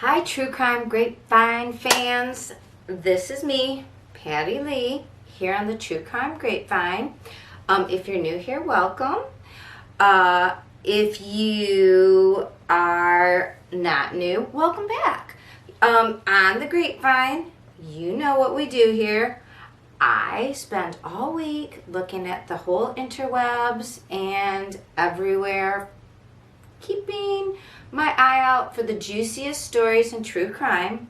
Hi, True Crime Grapevine fans. This is me, Patti Lee, here on the True Crime Grapevine. If you're new here, welcome. If you are not new, welcome back. On the Grapevine, you know what we do here. I spend all week looking at the whole interwebs and everywhere, keeping my eye out for the juiciest stories in true crime,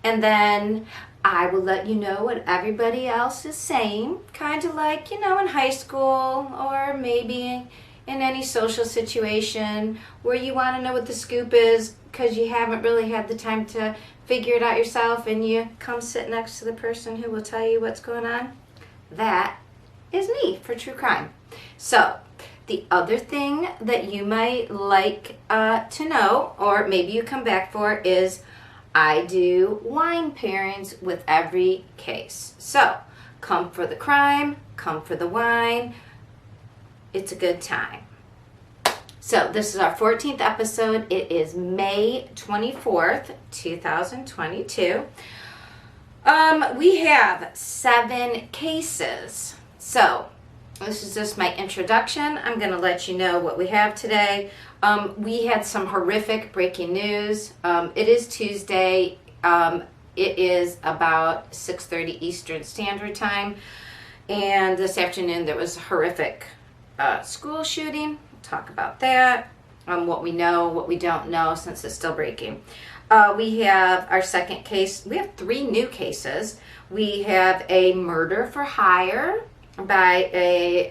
and then I will let you know what everybody else is saying, kind of like, in high school or maybe in any social situation where you want to know what the scoop is because you haven't really had the time to figure it out yourself, and you come sit next to the person who will tell you what's going on. That is me for true crime. So the other thing that you might like to know, or maybe you come back for, is I do wine pairings with every case. So come for the crime, come for the wine. It's a good time. So this is our 14th episode. It is May 24th, 2022. We have 7 cases. So this is just my introduction. I'm going to let you know what we have today. We had some horrific breaking news. It is Tuesday. It is about 6:30 Eastern Standard Time. And this afternoon there was a horrific school shooting. We'll talk about that. What we know, what we don't know, since it's still breaking. We have our second case. We have 3 new cases. We have a murder for hire by a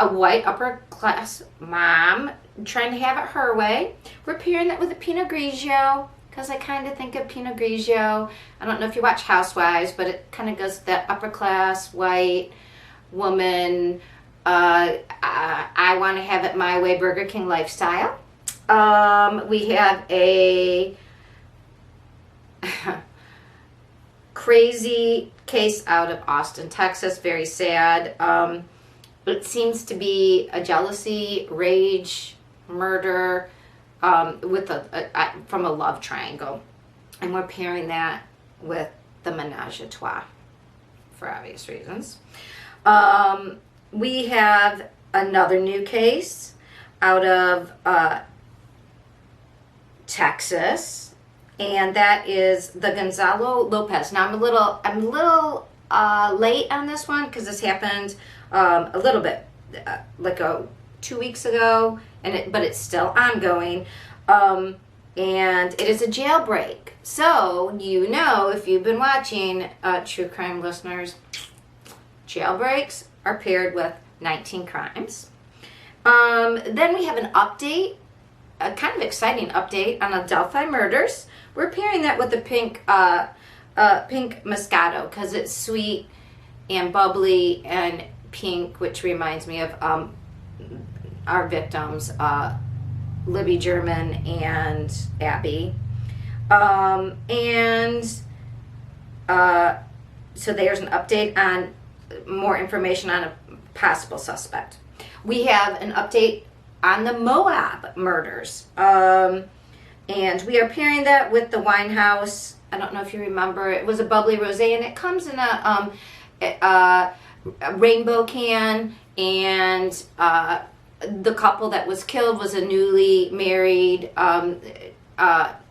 white upper class mom trying to have it her way. We're pairing that with a Pinot Grigio because I kind of think of Pinot Grigio. I don't know if you watch Housewives, but it kind of goes that upper class white woman. I want to have it my way, Burger King lifestyle. We have a crazy case out of Austin, Texas. Very sad. It seems to be a jealousy, rage, murder with from a love triangle, and we're pairing that with the menage a trois for obvious reasons. We have another new case out of Texas, and that is the Gonzalo Lopez. Now I'm a little late on this one because this happened a little bit like 2 weeks ago, but it's still ongoing, and it is a jailbreak. So if you've been watching true crime listeners, jailbreaks are paired with 19 crimes. Then we have an update, a kind of exciting update on the Delphi Murders. We're pairing that with the pink Moscato because it's sweet and bubbly and pink, which reminds me of our victims, Libby German and Abby. So there's an update on more information on a possible suspect. We have an update on the Moab Murders. And we are pairing that with the Winehouse. I don't know if you remember. It was a bubbly rosé, and it comes in a rainbow can. And the couple that was killed was a newly married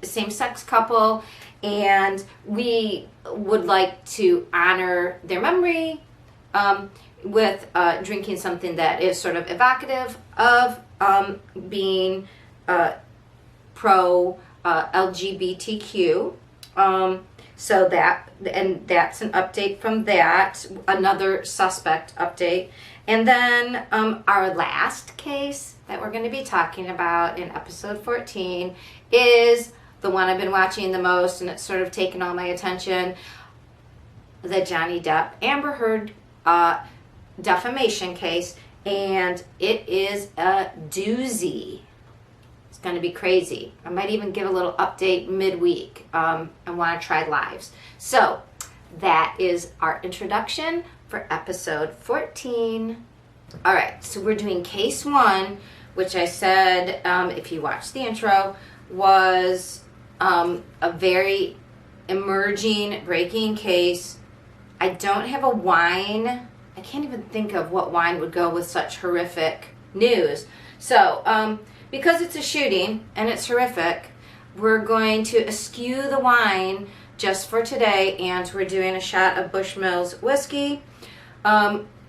same-sex couple. And we would like to honor their memory with drinking something that is sort of evocative of being pro LGBTQ. So that's an update from that, another suspect update. And then our last case that we're going to be talking about in episode 14 is the one I've been watching the most, and it's sort of taken all my attention, the Johnny Depp Amber Heard defamation case, and it is a doozy. It's going to be crazy. I might even give a little update midweek. I want to try lives. So that is our introduction for episode 14. All right, so we're doing case 1, which I said, if you watched the intro, was a very emerging, breaking case. I don't have a wine. I can't even think of what wine would go with such horrific news. So, because it's a shooting and it's horrific, we're going to eschew the wine just for today, and we're doing a shot of Bushmills whiskey.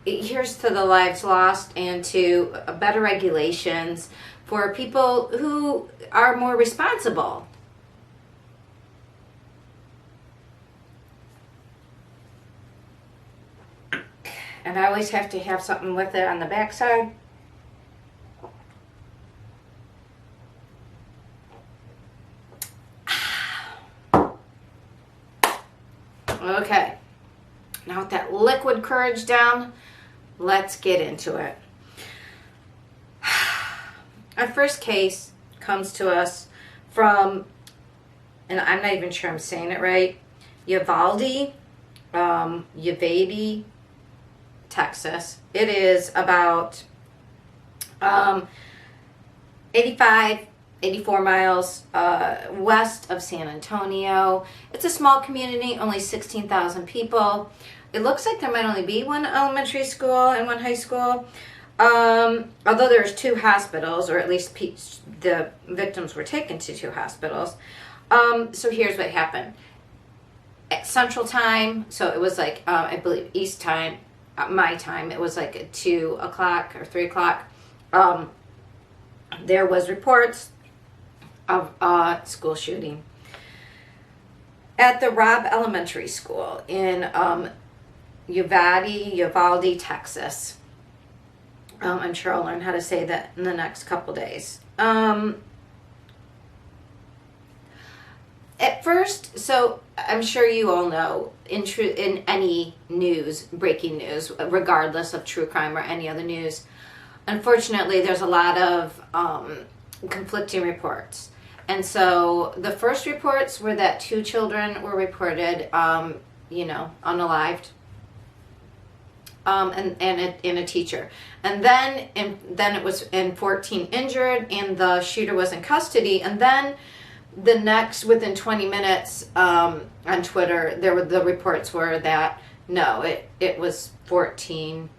Here's to the lives lost and to better regulations for people who are more responsible. And I always have to have something with it on the backside. Okay, now with that liquid courage down, let's get into it. Our first case comes to us from, and I'm not even sure I'm saying it right, Uvalde, Texas. It is about 84 miles west of San Antonio. It's a small community, only 16,000 people. It looks like there might only be one elementary school and one high school. Although there's 2 hospitals, or at least the victims were taken to 2 hospitals. So here's what happened. At Central Time, so it was like, I believe East Time, my time, it was like at 2 o'clock or 3 o'clock. There was reports of a school shooting at the Robb Elementary School in Uvalde, Texas. I'm sure I'll learn how to say that in the next couple days. At first, so I'm sure you all know, in any news, breaking news, regardless of true crime or any other news, unfortunately, there's a lot of conflicting reports. And so the first reports were that 2 children were reported, unalived, and a teacher. And then it was 14 injured, and the shooter was in custody. And then the next, within 20 minutes, on Twitter, the reports were that no, it was 14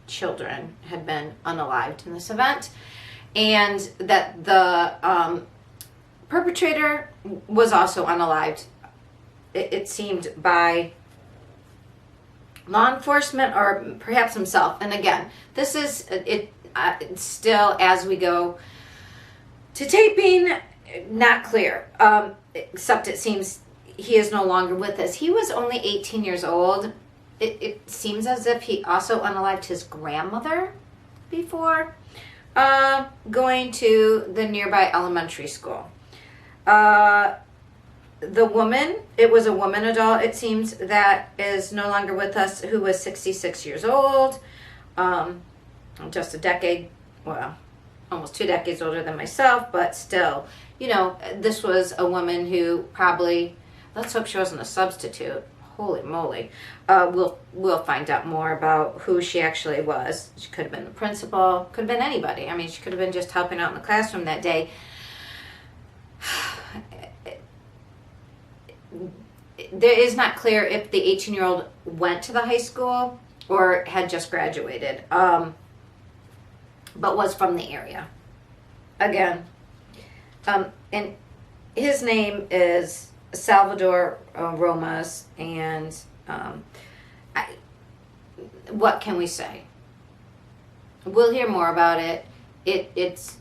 children had been unalived in this event, and that the perpetrator was also unalived. It seemed by law enforcement or perhaps himself. And again, this is still, as we go to taping, not clear. Except it seems he is no longer with us. He was only 18 years old. It seems as if he also unalived his grandmother before going to the nearby elementary school. The woman, it was a woman adult, it seems, that is no longer with us, who was 66 years old, just a decade, well, almost 2 decades older than myself, but still, this was a woman who probably, let's hope she wasn't a substitute. Holy moly. We'll find out more about who she actually was. She could have been the principal, could have been anybody. I mean, she could have been just helping out in the classroom that day. There is not clear if the 18-year-old went to the high school or had just graduated, but was from the area. Again, and his name is Salvador Romas, and what can we say? We'll hear more about it. It's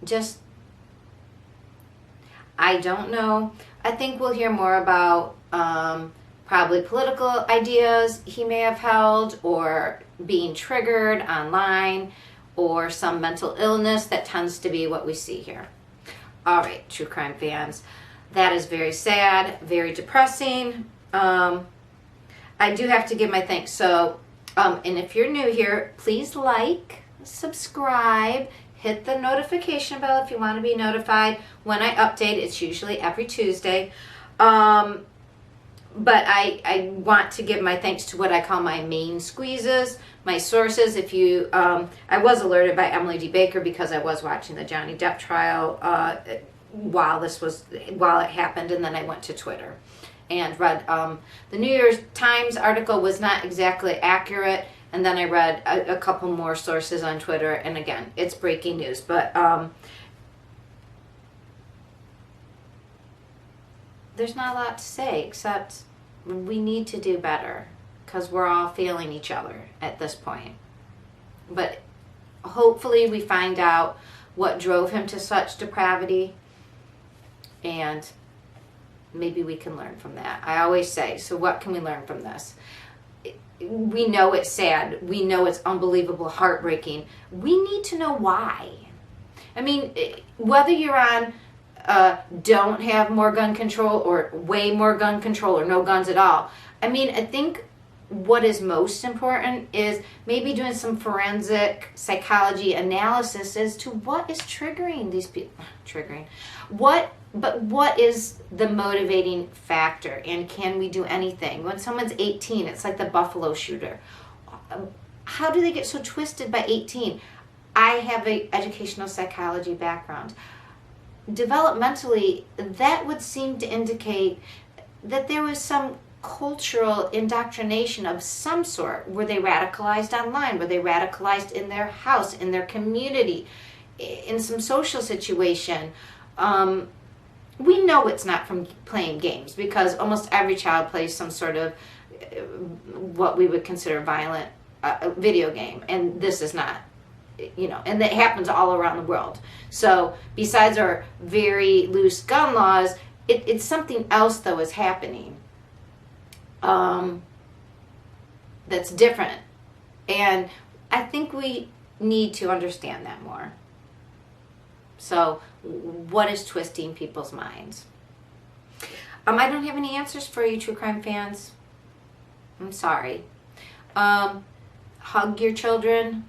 just, I don't know. I think we'll hear more about probably political ideas he may have held, or being triggered online, or some mental illness that tends to be what we see here. All right, true crime fans. That is very sad, very depressing. I do have to give my thanks. So, and if you're new here, please like, subscribe, hit the notification bell if you want to be notified when I update. It's usually every Tuesday. But I want to give my thanks to what I call my main squeezes, my sources. If you, I was alerted by Emily D. Baker because I was watching the Johnny Depp trial while it happened, and then I went to Twitter and read the New York Times article was not exactly accurate, and then I read a couple more sources on Twitter, and again, it's breaking news, but there's not a lot to say except we need to do better because we're all failing each other at this point. But hopefully we find out what drove him to such depravity, and maybe we can learn from that. I always say, so what can we learn from this? We know it's sad. We know it's unbelievable, heartbreaking. We need to know why. I mean, whether you're on don't have more gun control or way more gun control or no guns at all. I mean, I think what is most important is maybe doing some forensic psychology analysis as to what is triggering these people. What is the motivating factor, and can we do anything? When someone's 18, it's like the Buffalo shooter. How do they get so twisted by 18? I have an educational psychology background. Developmentally, that would seem to indicate that there was some cultural indoctrination of some sort. Were they radicalized online? Were they radicalized in their house, in their community, in some social situation? We know it's not from playing games, because almost every child plays some sort of what we would consider violent video game, and this is not. And that happens all around the world. So besides our very loose gun laws, it's something else though is happening that's different. And I think we need to understand that more. So what is twisting people's minds? I don't have any answers for you, true crime fans. I'm sorry. Hug your children.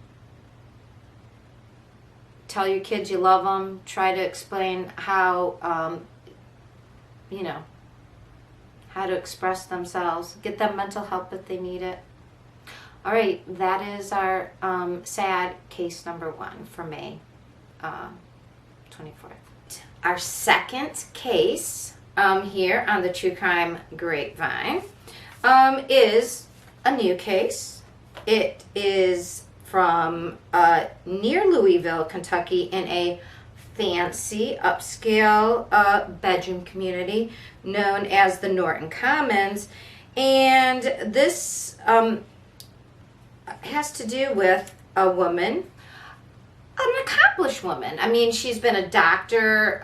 Tell your kids you love them. Try to explain how, how to express themselves. Get them mental help if they need it. All right, that is our sad case number 1 for May 24th. Our second case here on the True Crime Grapevine is a new case. It is from near Louisville, Kentucky, in a fancy upscale bedroom community known as the Norton Commons, and this has to do with a woman, an accomplished woman. I mean, she's been a doctor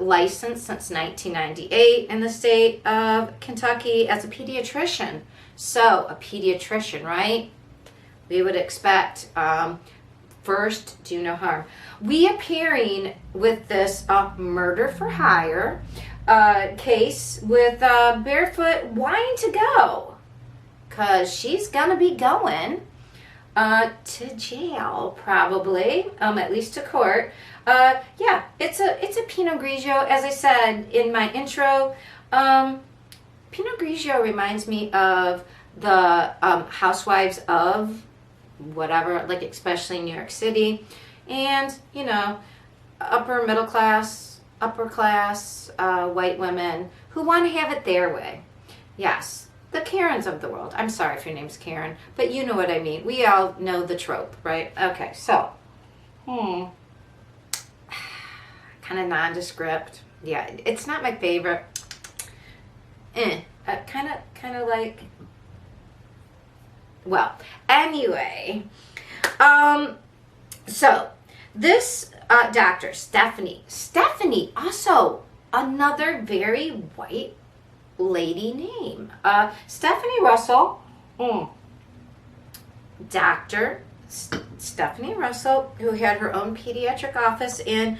licensed since 1998 in the state of Kentucky as a pediatrician. So a pediatrician, right? We would expect first, do no harm. We are pairing with this murder for hire case with Barefoot wanting to go, because she's gonna be going to jail probably, at least to court. Yeah, it's a Pinot Grigio, as I said in my intro. Pinot Grigio reminds me of the Housewives of whatever, like especially in New York City, and upper middle class, upper class white women who want to have it their way. Yes, the Karens of the world. I'm sorry if your name's Karen, but you know what I mean. We all know the trope, right? Okay, so kind of nondescript. Yeah, it's not my favorite. Kind of like. Well, anyway, so this doctor, Stephanie, also another very white lady name. Stephanie Russell, Dr. Stephanie Russell, who had her own pediatric office in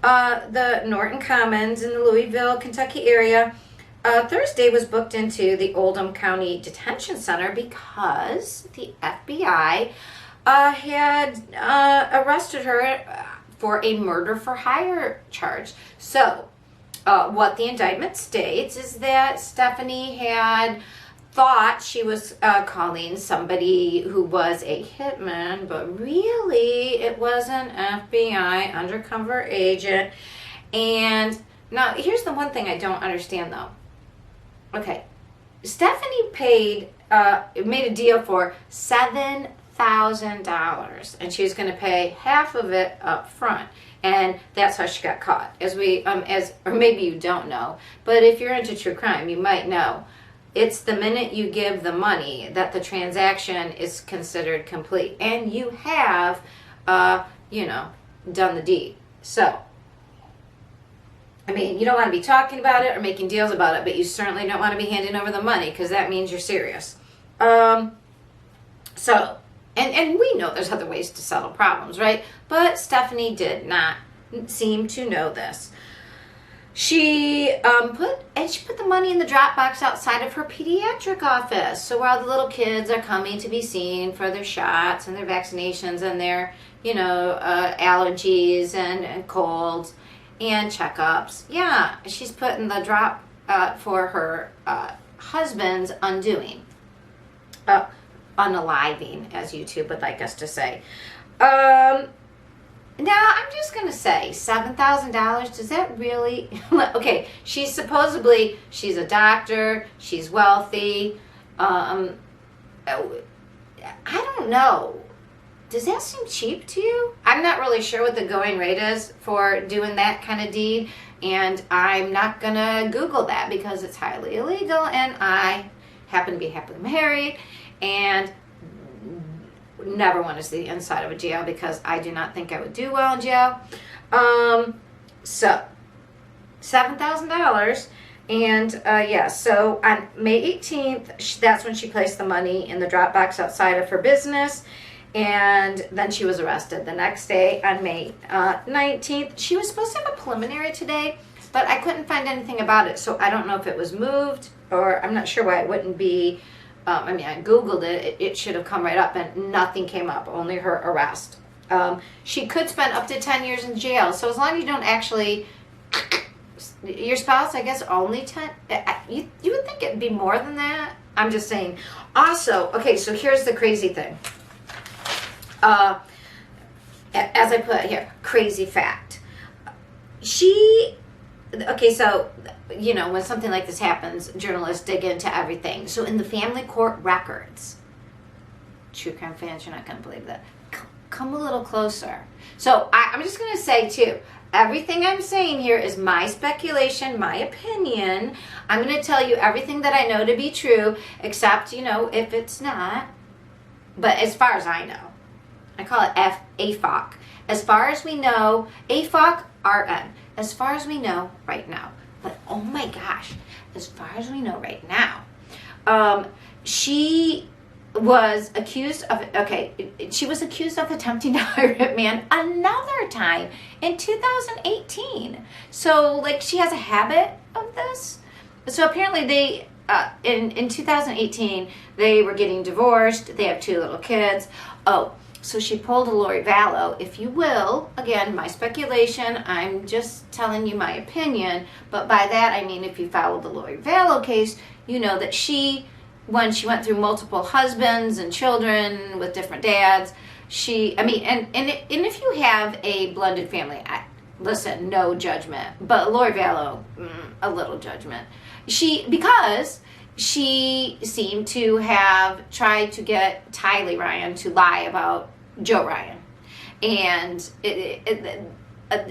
the Norton Commons in the Louisville, Kentucky area, Thursday was booked into the Oldham County Detention Center because the FBI had arrested her for a murder for hire charge. So what the indictment states is that Stephanie had thought she was calling somebody who was a hitman, but really it was an FBI undercover agent. And now here's the one thing I don't understand though. Okay, Stephanie made a deal for $7,000, and she was going to pay half of it up front. And that's how she got caught. Or maybe you don't know, but if you're into true crime, you might know. It's the minute you give the money that the transaction is considered complete, and you have, done the deed. So, I mean, you don't want to be talking about it or making deals about it, but you certainly don't want to be handing over the money, because that means you're serious. And we know there's other ways to settle problems, right? But Stephanie did not seem to know this. She put the money in the drop box outside of her pediatric office. So while the little kids are coming to be seen for their shots and their vaccinations and their, allergies and colds and checkups, yeah, she's putting the drop for her husband's undoing. Unaliving, as YouTube would like us to say. Now, I'm just going to say, $7,000, does that really... Okay, she's a doctor, she's wealthy. I don't know. Does that seem cheap to you? I'm not really sure what the going rate is for doing that kind of deed, and I'm not going to Google that because it's highly illegal, and I happen to be happily married, and never want to see the inside of a jail because I do not think I would do well in jail. So $7,000, and so on May 18th, that's when she placed the money in the drop box outside of her business, and then she was arrested the next day on May 19th. She was supposed to have a preliminary today, but I couldn't find anything about it, so I don't know if it was moved, or I'm not sure why it wouldn't be. I Googled it. It should have come right up, and nothing came up, only her arrest. She could spend up to 10 years in jail. So as long as you don't actually, your spouse, I guess, only 10, you would think it'd be more than that. I'm just saying. Also, okay, so here's the crazy thing. As I put here, crazy fact. When something like this happens, journalists dig into everything. So in the family court records, true crime fans, you're not going to believe that. Come a little closer. So I'm just going to say, too, everything I'm saying here is my speculation, my opinion. I'm going to tell you everything that I know to be true, except, if it's not. But as far as I know, I call it AFOC. As far as we know, AFOC, RN. As far as we know right now. But oh my gosh, as far as we know right now, she was accused of attempting to hire a hitman another time in 2018. So she has a habit of this. So apparently they in 2018 they were getting divorced. They have 2 little kids. So she pulled a Lori Vallow, if you will. Again, my speculation, I'm just telling you my opinion. But by that, I mean if you follow the Lori Vallow case, you know that when she went through multiple husbands and children with different dads, and if you have a blended family, listen, no judgment. But Lori Vallow, a little judgment. Because she seemed to have tried to get Tylee Ryan to lie about Joe Ryan. And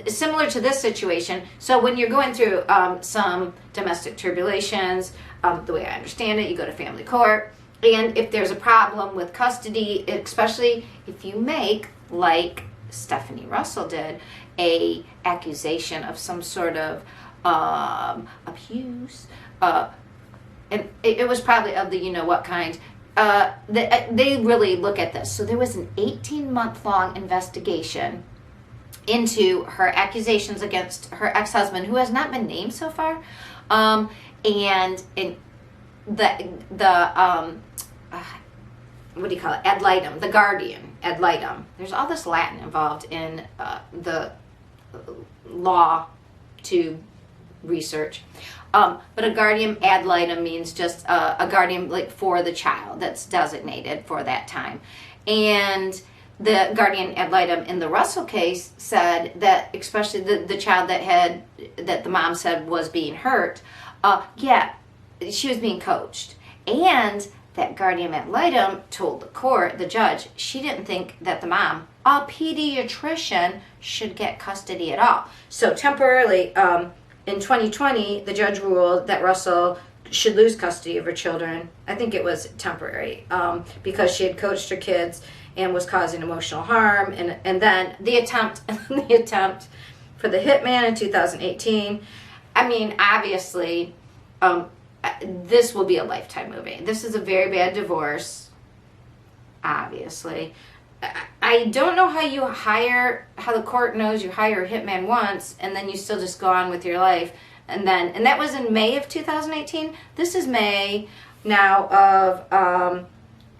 similar to this situation, so when you're going through some domestic tribulations, the way I understand it, you go to family court, and if there's a problem with custody, especially if you make, like Stephanie Russell did, a accusation of some sort of abuse, and it was probably of the you-know-what kind, they really look at this. So there was an 18-month-long investigation into her accusations against her ex-husband, who has not been named so far, and in what do you call it? Ad litem, the guardian, ad litem. There's all this Latin involved in the law to research. But a guardian ad litem means just a guardian for the child that's designated for that time. And the guardian ad litem in the Russell case said that, especially the child that the mom said was being hurt, yeah, she was being coached. And that guardian ad litem told the court, the judge, she didn't think that the mom, a pediatrician, should get custody at all. So temporarily, in 2020, the judge ruled that Russell should lose custody of her children. I think it was temporary, because she had coached her kids and was causing emotional harm. And then the attempt for the hitman in 2018. I mean, obviously, this will be a Lifetime movie. This is a very bad divorce, obviously. I don't know how the court knows you hire a hitman once and then you still just go on with your life. And that was in May of 2018. This is May now of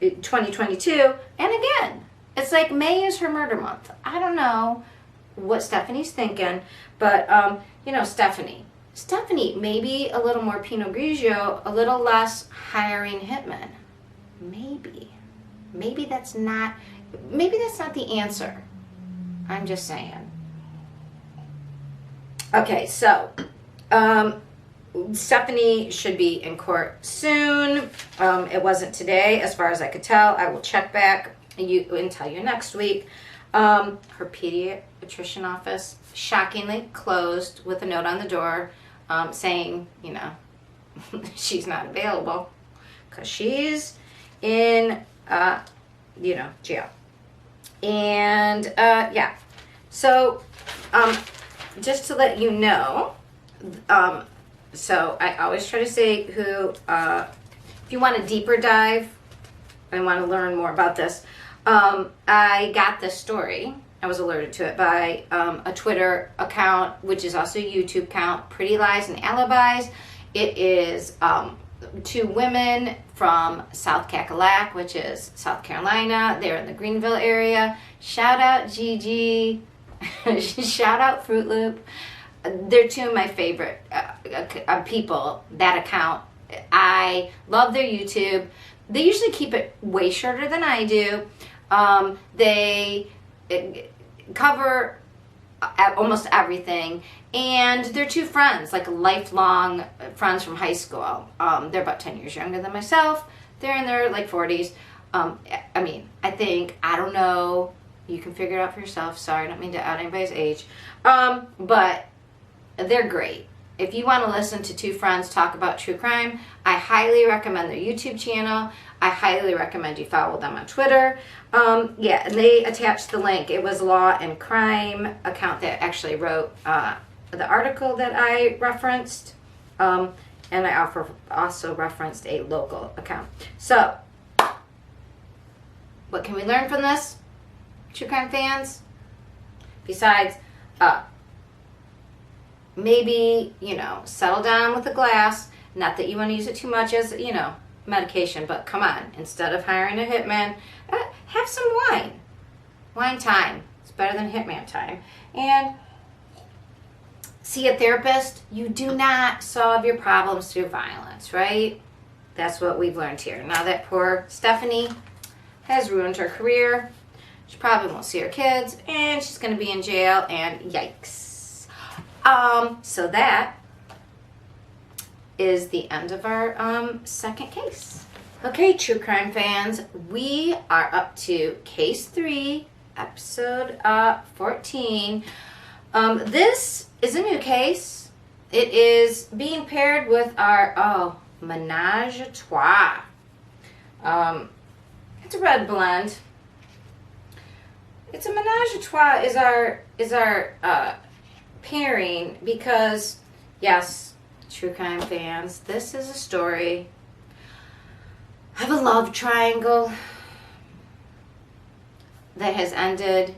2022. And again, it's like May is her murder month. I don't know what Stephanie's thinking, but Stephanie, maybe a little more Pinot Grigio, a little less hiring hitmen. Maybe that's not the answer. I'm just saying. Okay, so Stephanie should be in court soon. It wasn't today, as far as I could tell. I will check back and tell you next week. Her pediatrician office shockingly closed with a note on the door saying, she's not available because she's in, jail. And, yeah. So, just to let you know, so I always try to say if you want a deeper dive and want to learn more about this, I got this story. I was alerted to it by a Twitter account, which is also a YouTube account, Pretty Lies and Alibis. It is 2 women from South Cackalack, which is South Carolina. They're in the Greenville area. Shout out Gigi. Shout out Fruit Loop. They're 2 of my favorite people, that account. I love their YouTube. They usually keep it way shorter than I do. They cover almost everything. And they're 2 friends, like lifelong friends from high school. They're about 10 years younger than myself. They're in their 40s. I don't know. You can figure it out for yourself. Sorry, I don't mean to out anybody's age. But they're great. If you want to listen to 2 friends talk about true crime, I highly recommend their YouTube channel. I highly recommend you follow them on Twitter. And they attached the link. It was Law and Crime account that actually wrote the article that I referenced. And I also referenced a local account. So, what can we learn from this, true crime fans? Besides, maybe, settle down with a glass. Not that you want to use it too much as, medication, but come on. Instead of hiring a hitman, have some wine. Wine time. It's better than hitman time. And see a therapist. You do not solve your problems through violence, right? That's what we've learned here. Now that poor Stephanie has ruined her career, she probably won't see her kids, and she's going to be in jail, and yikes. So that is the end of our second case. Okay, true crime fans, we are up to case 3, episode 14. This is a new case. It is being paired with our menage a trois. It's a red blend. It's a menage a trois is our pairing because, yes, true crime fans, this is a story of a love triangle that has ended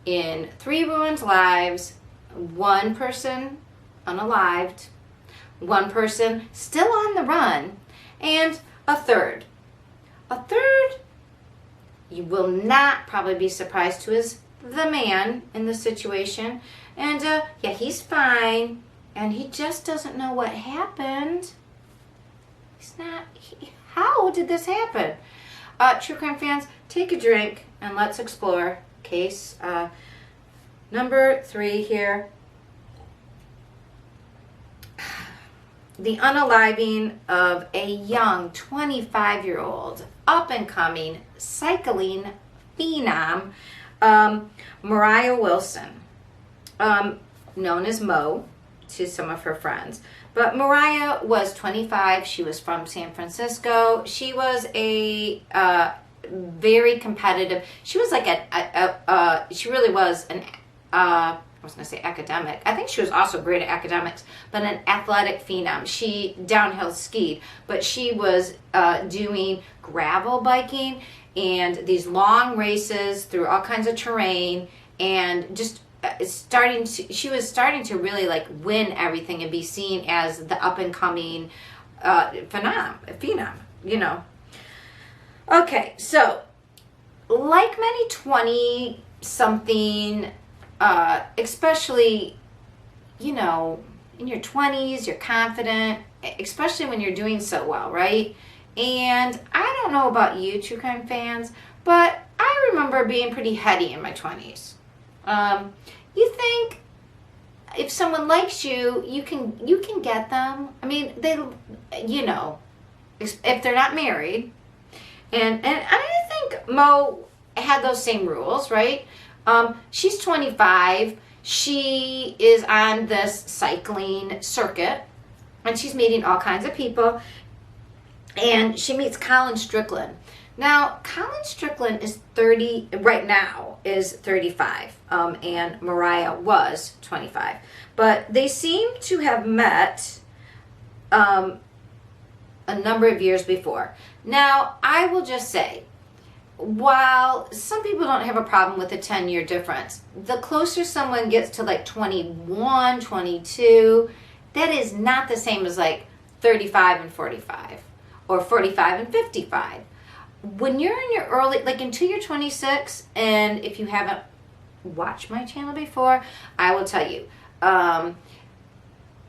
in 3 ruined lives, 1 person unalived, 1 person still on the run, and a third. A third, you will not probably be surprised to, is the man in the situation. And he's fine, and he just doesn't know what happened. How did this happen? True crime fans, take a drink and let's explore case number 3 here. The unaliving of a young 25-year-old up-and-coming cycling phenom, Mariah Wilson, known as Mo to some of her friends. But Mariah was 25. She was from San Francisco. She was a very competitive. She was like she really was an I was going to say academic. I think she was also great at academics, but an athletic phenom. She downhill skied, but she was doing gravel biking and these long races through all kinds of terrain, and just she was starting to really like win everything and be seen as the up and coming phenom, you know. Okay, so like many 20 something, especially, you know, in your 20s, you're confident, especially when you're doing so well, right? And I don't know about you, true crime fans, but I remember being pretty heady in my 20s. You think if someone likes you, you can get them. I mean, they, you know, if they're not married. And I think Mo had those same rules, right? She's 25. She is on this cycling circuit, and she's meeting all kinds of people. And she meets Colin Strickland. Now, Colin Strickland is 30, right now is 35, and Mariah was 25. But they seem to have met a number of years before. Now, I will just say, while some people don't have a problem with a 10-year difference, the closer someone gets to like 21, 22, that is not the same as like 35 and 45 or 45 and 55. When you're in your early, like until you're 26, and if you haven't watched my channel before, I will tell you,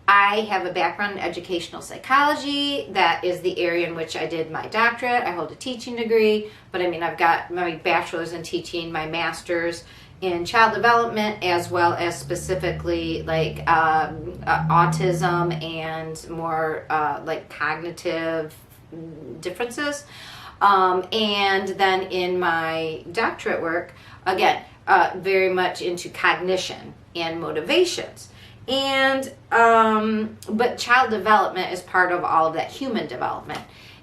I have a background in educational psychology. That is the area in which I did my doctorate. I hold a teaching degree, but I mean, I've got my bachelor's in teaching, my master's in child development, as well as specifically like autism and more like cognitive differences. And then in my doctorate work, again, very much into cognition and motivations. And, but child development is part of all of that human development.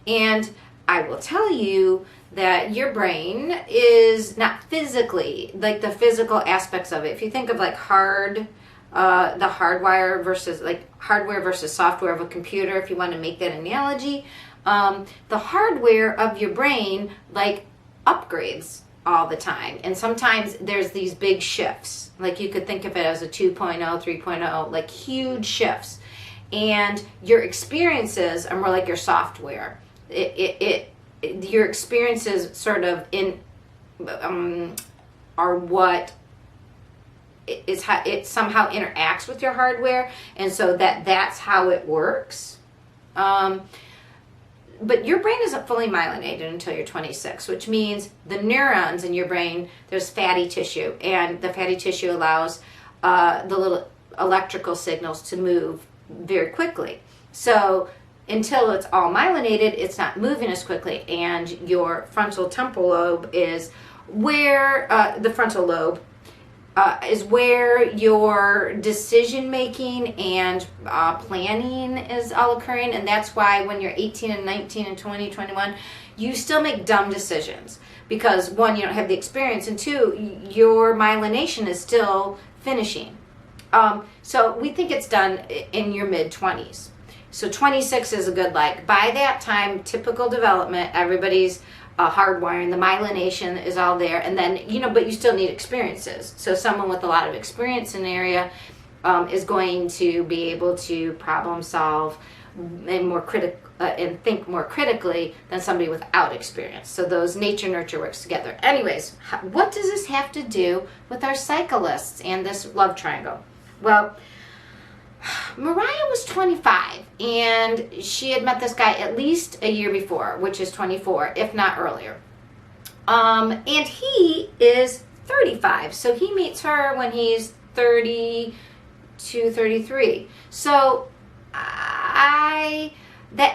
And I will tell you that your brain is not physically, like the physical aspects of it. If you think of like the hardwire versus like hardware versus software of a computer, if you want to make that analogy, the hardware of your brain like upgrades all the time, and sometimes there's these big shifts, like you could think of it as a 2.0, 3.0, like huge shifts, and your experiences are more like your software. Your experiences sort of are what is how it somehow interacts with your hardware, and so that's how it works. But your brain isn't fully myelinated until you're 26, which means the neurons in your brain, there's fatty tissue, and the fatty tissue allows the little electrical signals to move very quickly. So until it's all myelinated, it's not moving as quickly, and your frontal temporal lobe is where the frontal lobe is where your decision making and planning is all occurring. And that's why when you're 18 and 19 and 20, 21, you still make dumb decisions, because one, you don't have the experience, and two, your myelination is still finishing. So we think it's done in your mid-20s. So 26 is a good, like, by that time, typical development, everybody's hardwiring, the myelination is all there, and then, you know, but you still need experiences. So someone with a lot of experience in an area is going to be able to problem solve and and think more critically than somebody without experience. So those nature-nurture works together. Anyways, what does this have to do with our cyclists and this love triangle? Well, Mariah was 25, and she had met this guy at least a year before, which is 24, if not earlier. And he is 35. So he meets her when he's 32, 33. So that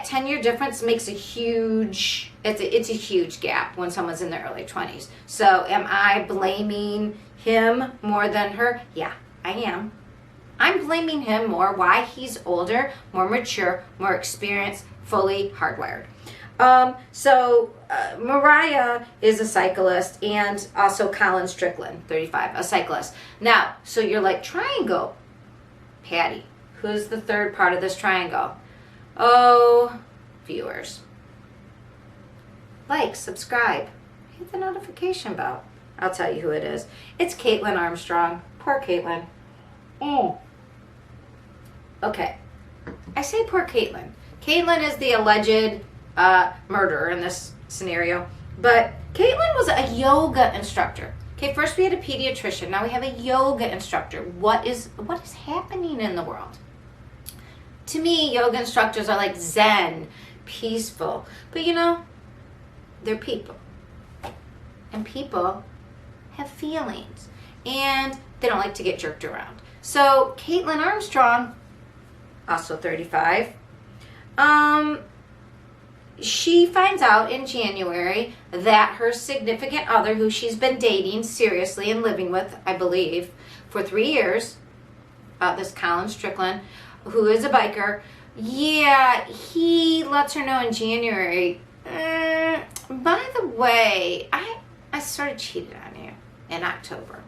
10-year difference makes a huge, it's a huge gap when someone's in their early 20s. So am I blaming him more than her? Yeah, I am. I'm blaming him more. Why? He's older, more mature, more experienced, fully hardwired. So Mariah is a cyclist, and also Colin Strickland, 35, a cyclist. Now, so you're like, triangle. Patti, who's the third part of this triangle? Oh, viewers. Like, subscribe, hit the notification bell. I'll tell you who it is. It's Caitlin Armstrong. Poor Caitlin. Okay. I say poor Caitlin. Caitlin is the alleged murderer in this scenario. But Caitlin was a yoga instructor. Okay, first we had a pediatrician. Now we have a yoga instructor. What is happening in the world? To me, yoga instructors are like zen, peaceful. But you know, they're people. And people have feelings. And they don't like to get jerked around. So Caitlin Armstrong, also 35, she finds out in January that her significant other, who she's been dating seriously and living with, I believe, for 3 years, this Colin Strickland, who is a biker, yeah, he lets her know in January, by the way, I sort of cheated on you in October.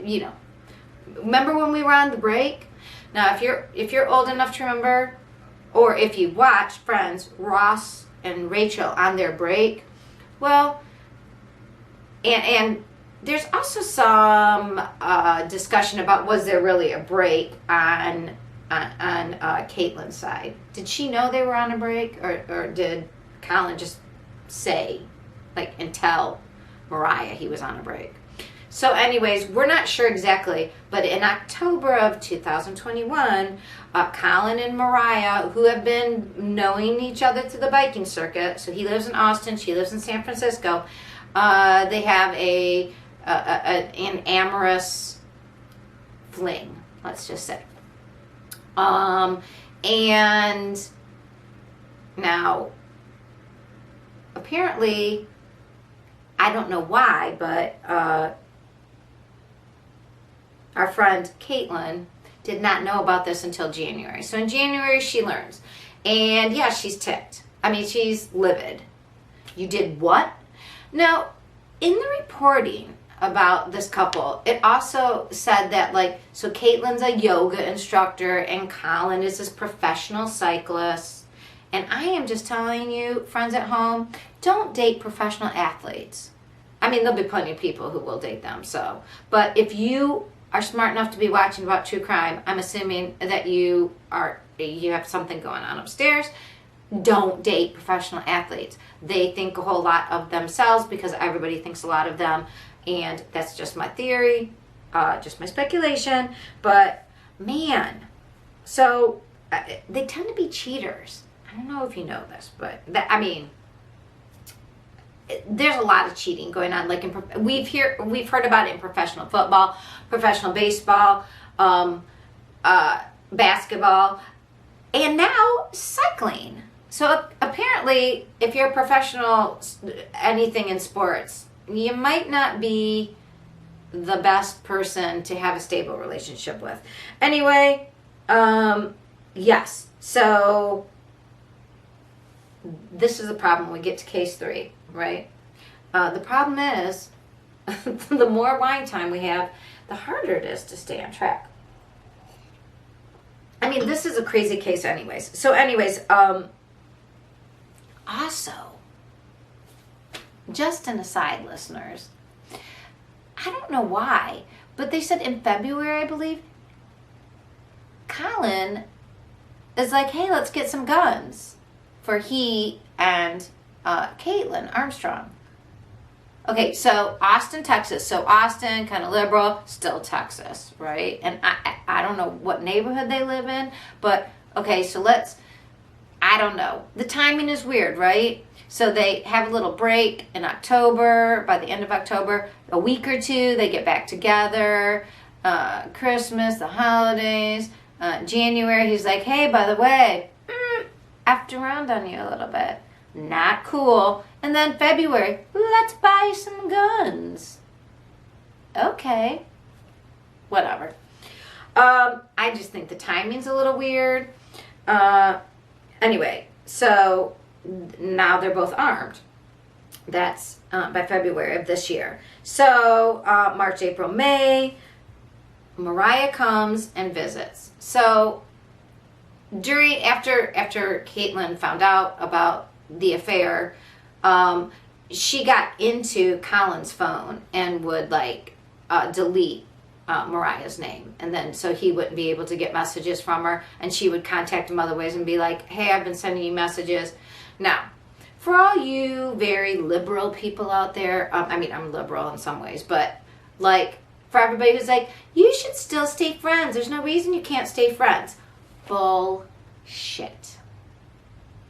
You know, remember when we were on the break? Now, if you're old enough to remember, or if you watch Friends, Ross and Rachel on their break, well, and there's also some discussion about, was there really a break on Caitlin's side? Did she know they were on a break, or did Colin just say, like, and tell Mariah he was on a break? So anyways, we're not sure exactly, but in October of 2021, Colin and Mariah, who have been knowing each other through the biking circuit, so he lives in Austin, she lives in San Francisco, they have an amorous fling, let's just say. And now, apparently, I don't know why, but our friend Caitlin did not know about this until January. So in January, she learns. And yeah, she's ticked. I mean, she's livid. You did what? Now, in the reporting about this couple, it also said that, like, so Caitlin's a yoga instructor and Colin is this professional cyclist. And I am just telling you, friends at home, don't date professional athletes. I mean, there'll be plenty of people who will date them, so. But if you are smart enough to be watching about true crime, I'm assuming that you have something going on upstairs. Don't date professional athletes. They think a whole lot of themselves because everybody thinks a lot of them, and that's just my theory, just my speculation. But man, so they tend to be cheaters. I don't know if you know this, but there's a lot of cheating going on. Like we've heard about it in professional football, professional baseball, basketball, and now cycling. So apparently, if you're a professional, anything in sports, you might not be the best person to have a stable relationship with. Anyway, yes. So this is the problem when we get to case 3. Right? The problem is, the more wine time we have, the harder it is to stay on track. I mean, this is a crazy case anyways. So anyways, also, just an aside, listeners, I don't know why, but they said in February, I believe, Colin is like, hey, let's get some guns for he and Caitlin Armstrong. Okay, so Austin, Texas. So Austin, kind of liberal, still Texas, right? And I don't know what neighborhood they live in, but okay, so I don't know. The timing is weird, right? So they have a little break in October. By the end of October, a week or two, they get back together. Christmas, the holidays, January, he's like, hey, by the way, effed around on you a little bit. Not cool. And then February, let's buy some guns. Okay. Whatever. I just think the timing's a little weird. Anyway, so now they're both armed. That's by February of this year. So March, April, May, Mariah comes and visits. So after Caitlin found out about the affair, she got into Colin's phone and would delete Mariah's name, and then so he wouldn't be able to get messages from her, and she would contact him other ways and be like, hey, I've been sending you messages. Now, for all you very liberal people out there, I'm liberal in some ways, but for everybody who's like, you should still stay friends, there's no reason you can't stay friends. Bullshit.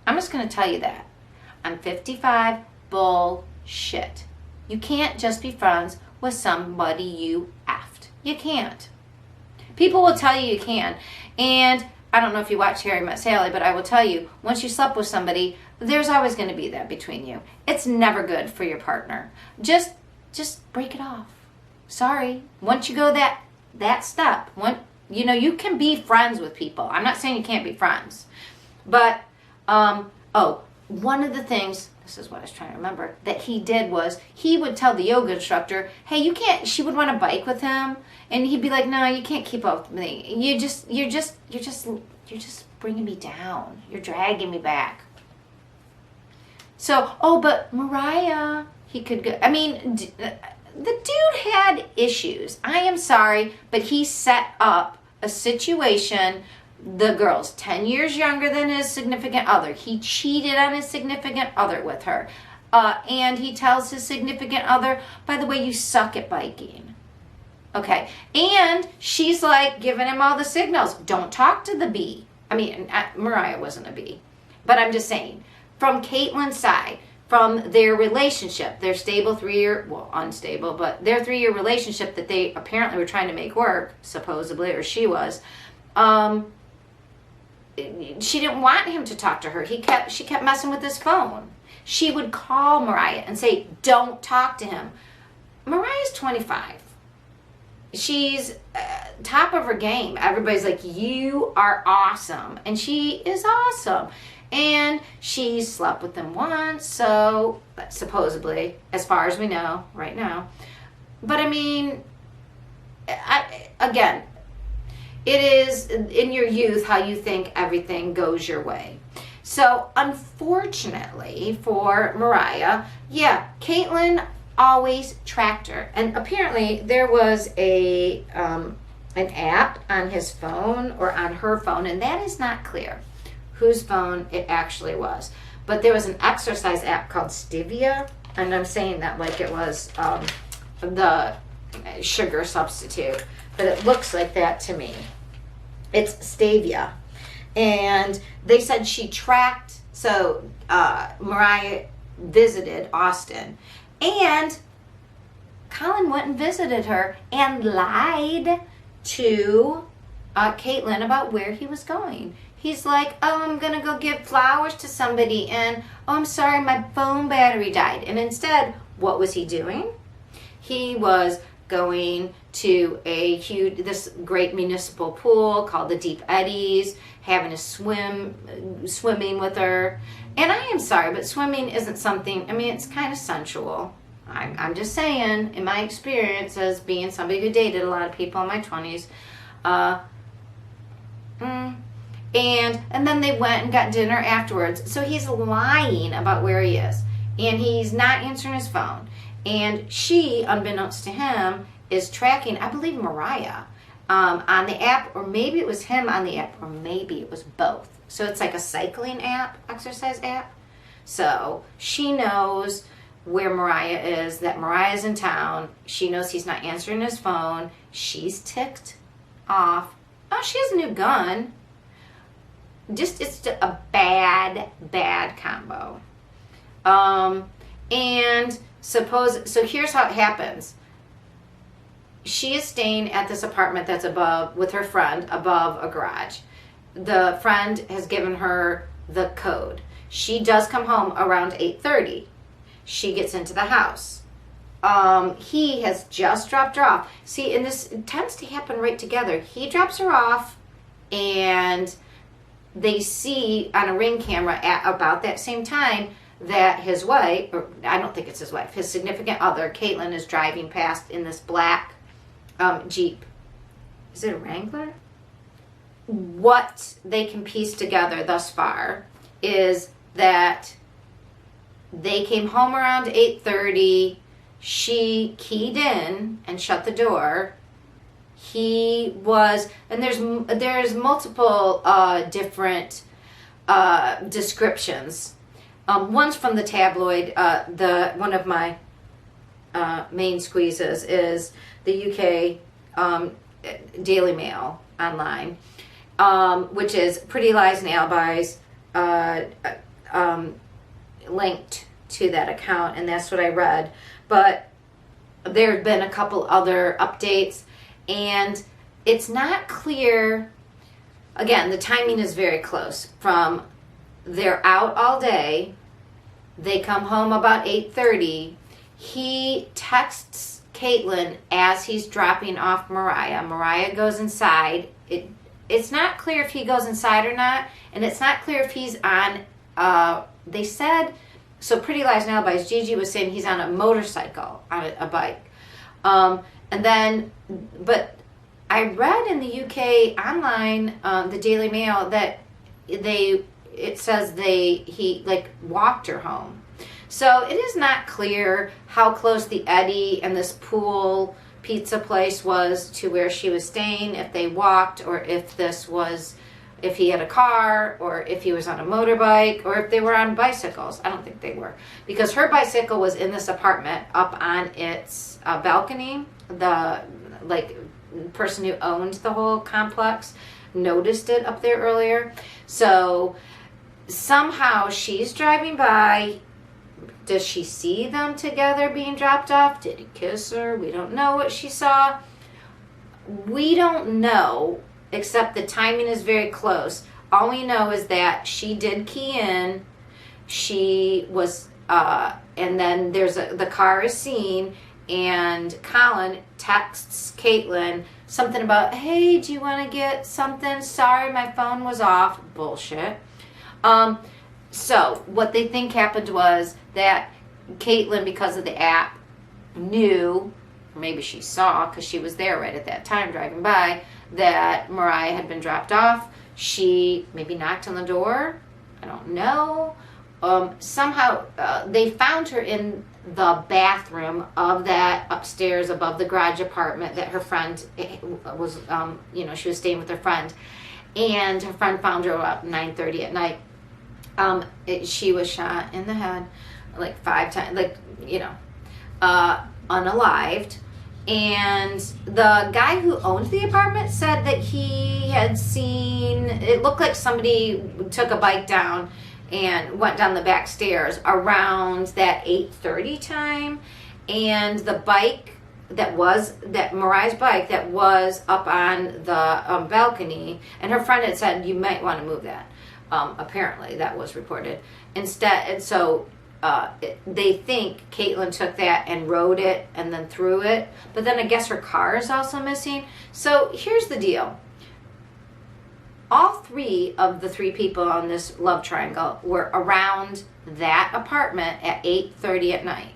I'm just going to tell you that. I'm 55. Bullshit. You can't just be friends with somebody you effed. You can't. People will tell you you can. And I don't know if you watch Harry Met Sally, but I will tell you, once you slept with somebody, there's always going to be that between you. It's never good for your partner. Just break it off. Sorry. Once you go that step, you can be friends with people. I'm not saying you can't be friends. But, one of the things, this is what I was trying to remember, that he did was he would tell the yoga instructor, hey, you can't, she would want to bike with him. And he'd be like, no, you can't keep up with me. You're just bringing me down. You're dragging me back. So, but Mariah, he could go, the dude had issues. I am sorry, but he set up a situation. The girl's 10 years younger than his significant other. He cheated on his significant other with her. And he tells his significant other, by the way, you suck at biking. Okay. And she's giving him all the signals. Don't talk to the B. Mariah wasn't a B. But I'm just saying, from Caitlin's side, from their relationship, their stable 3-year, unstable, but their 3-year relationship that they apparently were trying to make work, supposedly, or she was, she didn't want him to talk to her. She kept messing with his phone. She would call Mariah and say, don't talk to him. Mariah's 25. She's top of her game. Everybody's like, you are awesome. And she is awesome. And she slept with him once, so supposedly, as far as we know right now. But again, it is in your youth how you think everything goes your way. So unfortunately for Mariah, Caitlin always tracked her. And apparently there was an app on his phone or on her phone, and that is not clear whose phone it actually was. But there was an exercise app called Stevia, and I'm saying that like it was the sugar substitute, but it looks like that to me. It's Stevia. And they said she tracked, so Mariah visited Austin, and Colin went and visited her and lied to Caitlin about where he was going. He's like, I'm going to go give flowers to somebody, and I'm sorry, my phone battery died. And instead, what was he doing? He was going to this great municipal pool called the Deep Eddies, having a swimming with her. And I am sorry, but swimming isn't something, it's kind of sensual. I'm just saying, in my experience as being somebody who dated a lot of people in my 20s, and then they went and got dinner afterwards. So he's lying about where he is, and he's not answering his phone. And she, unbeknownst to him, is tracking, I believe, Mariah on the app, or maybe it was him on the app, or maybe it was both. So it's like a cycling app, exercise app. So she knows where Mariah is, that Mariah's in town. She knows he's not answering his phone. She's ticked off. Oh, she has a new gun. It's a bad combo. And so here's how it happens. She is staying at this apartment that's above, with her friend, above a garage. The friend has given her the code. She does come home around 8:30. She gets into the house. He has just dropped her off. See, and this tends to happen right together. He drops her off, and they see on a Ring camera at about that same time that his wife, or I don't think it's his wife, his significant other, Caitlin, is driving past in this black Jeep. Is it a Wrangler? What they can piece together thus far is that they came home around 8:30. She keyed in and shut the door. He was, and there's multiple different descriptions. One's from the tabloid. One of my main squeezes is the UK Daily Mail online, which is Pretty Lies and Alibis, linked to that account, and that's what I read. But there have been a couple other updates, and it's not clear. Again, the timing is very close. From they're out all day, they come home about 8:30. He texts Caitlin as he's dropping off Mariah. Mariah goes inside. It's not clear if he goes inside or not, and it's not clear if he's on, they said, so Pretty Lies and Alibis, Gigi was saying he's on a motorcycle, on a bike. And then, but I read in the UK online, the Daily Mail, that it says he walked her home. So it is not clear how close the Eddie and this pool pizza place was to where she was staying, if they walked, or if he had a car, or if he was on a motorbike, or if they were on bicycles. I don't think they were, because her bicycle was in this apartment up on its balcony. The person who owned the whole complex noticed it up there earlier. So somehow she's driving by. Does she see them together being dropped off? Did he kiss her? We don't know what she saw. We don't know, except the timing is very close. All we know is that she did key in. She was, and then the car is seen, and Colin texts Caitlin something about, hey, do you want to get something? Sorry, my phone was off. Bullshit. So what they think happened was that Caitlin, because of the app, knew, or maybe she saw, because she was there right at that time driving by, that Mariah had been dropped off. She maybe knocked on the door. I don't know. Somehow they found her in the bathroom of that upstairs above the garage apartment that her friend was, she was staying with her friend. And her friend found her about 9:30 at night. She was shot in the head like 5 times, unalived. And the guy who owned the apartment said that he had seen, it looked like somebody took a bike down and went down the back stairs around that 8:30 time. And the bike Mariah's bike that was up on the balcony, and her friend had said, you might want to move that. Apparently that was reported. Instead, and so they think Caitlin took that and rode it and then threw it. But then I guess her car is also missing. So here's the deal. All 3 of the 3 people on this love triangle were around that apartment at 8:30 at night.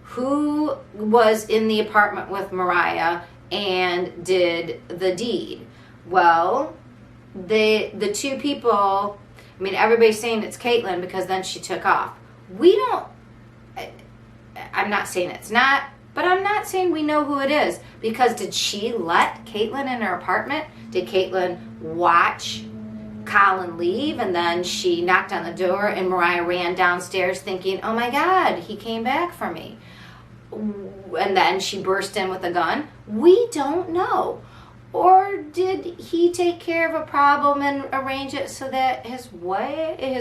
Who was in the apartment with Mariah and did the deed? Well, the 2 people, I mean, everybody's saying it's Caitlin because then she took off. I'm not saying it's not, but I'm not saying we know who it is, because did she let Caitlin in her apartment? Did Caitlin watch Colin leave and then she knocked on the door and Mariah ran downstairs thinking, oh my God, he came back for me? And then she burst in with a gun? We don't know. Or did he take care of a problem and arrange it so that his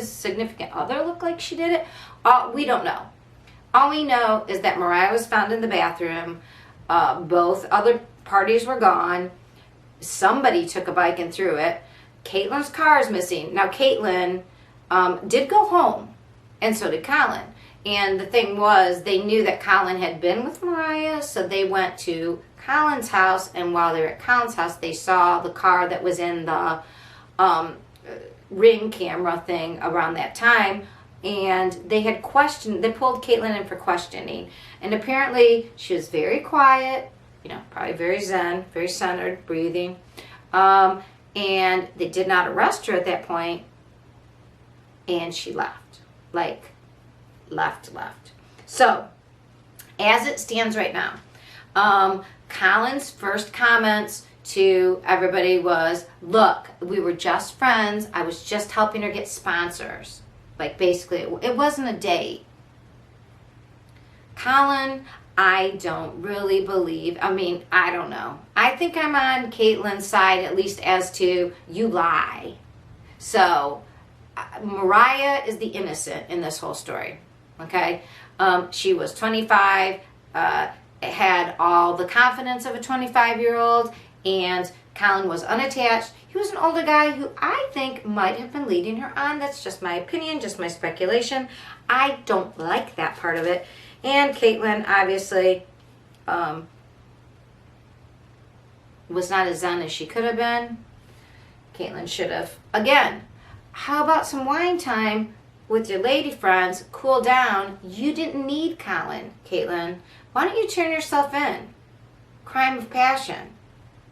significant other looked like she did it? We don't know. All we know is that Mariah was found in the bathroom. Both other parties were gone. Somebody took a bike and threw it. Caitlin's car is missing. Now, Caitlin did go home, and so did Colin. And the thing was, they knew that Colin had been with Mariah, so they went to Colin's house, and while they were at Colin's house, they saw the car that was in the Ring camera thing around that time, and they pulled Caitlin in for questioning, and apparently she was very quiet, probably very zen, very centered, breathing, and they did not arrest her at that point, and she left, left. So, as it stands right now, Colin's first comments to everybody was, look, we were just friends. I was just helping her get sponsors. Basically, it wasn't a date. Colin, I don't really believe, I don't know. I think I'm on Caitlin's side, at least as to you lie. So, Mariah is the innocent in this whole story. Okay? She was 25, had all the confidence of a 25-year-old, and Colin was unattached. He was an older guy who I think might have been leading her on. That's just my opinion, just my speculation. I don't like that part of it. And Caitlin, obviously, was not as zen as she could have been. Caitlin should have. Again, how about some wine time with your lady friends? Cool down. You didn't need Colin, Caitlin. Why don't you turn yourself in? Crime of passion.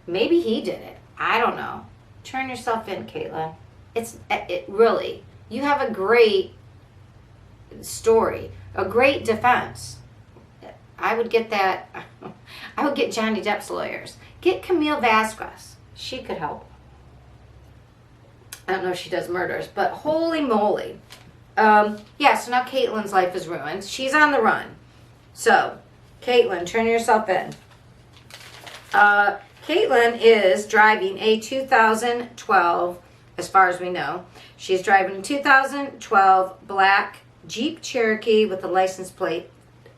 Maybe he did it. I don't know. Turn yourself in, Caitlin. It really. You have a great story, a great defense. I would get that. I would get Johnny Depp's lawyers. Get Camille Vasquez. She could help. I don't know if she does murders, but holy moly. Yeah, so now Caitlin's life is ruined. She's on the run. So, Caitlin, turn yourself in. Caitlin is driving a 2012, as far as we know. She's driving a 2012 black Jeep Cherokee with the license plate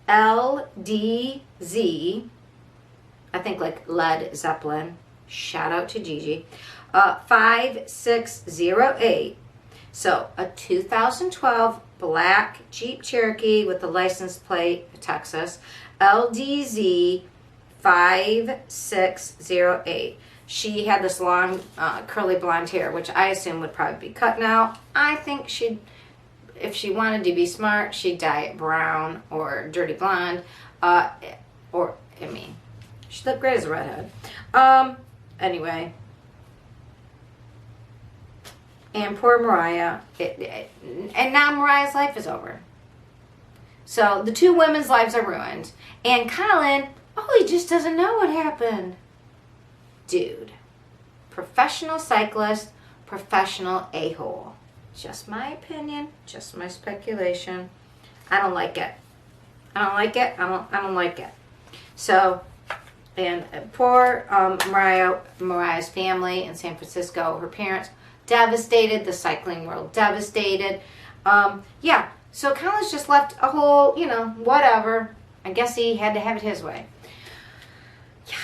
LDZ. I think like Led Zeppelin. Shout out to Gigi. 5608. So, a 2012 black Jeep Cherokee with the license plate Texas LDZ 5608. She had this long curly blonde hair, which I assume would probably be cut now. I think if she wanted to be smart, she'd dye it brown or dirty blonde. She looked great as a redhead. Anyway. And poor Mariah. And now Mariah's life is over. So the two women's lives are ruined. And Colin, he just doesn't know what happened. Dude. Professional cyclist, professional a-hole. Just my opinion, just my speculation. I don't like it. I don't like it. So, and poor Mariah's family in San Francisco, her parents, devastated, the cycling world devastated. Yeah, so Colin's just left a whole, whatever. I guess he had to have it his way. Yeah.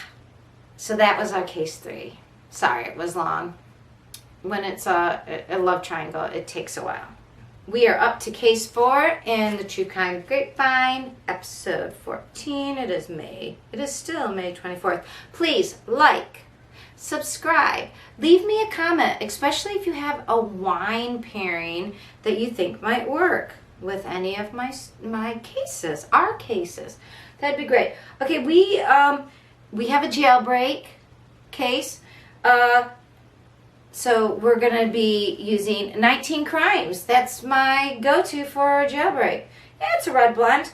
So that was our case 3. Sorry, it was long. When it's a love triangle, it takes a while. We are up to case 4 in the True Crime Grapevine, episode 14. It is still May 24th. Please like, subscribe, leave me a comment, especially if you have a wine pairing that you think might work with any of my cases, our cases. That'd be great. Okay, we have a jailbreak case. So we're going to be using 19 Crimes. That's my go-to for a jailbreak. Yeah, it's a red blend.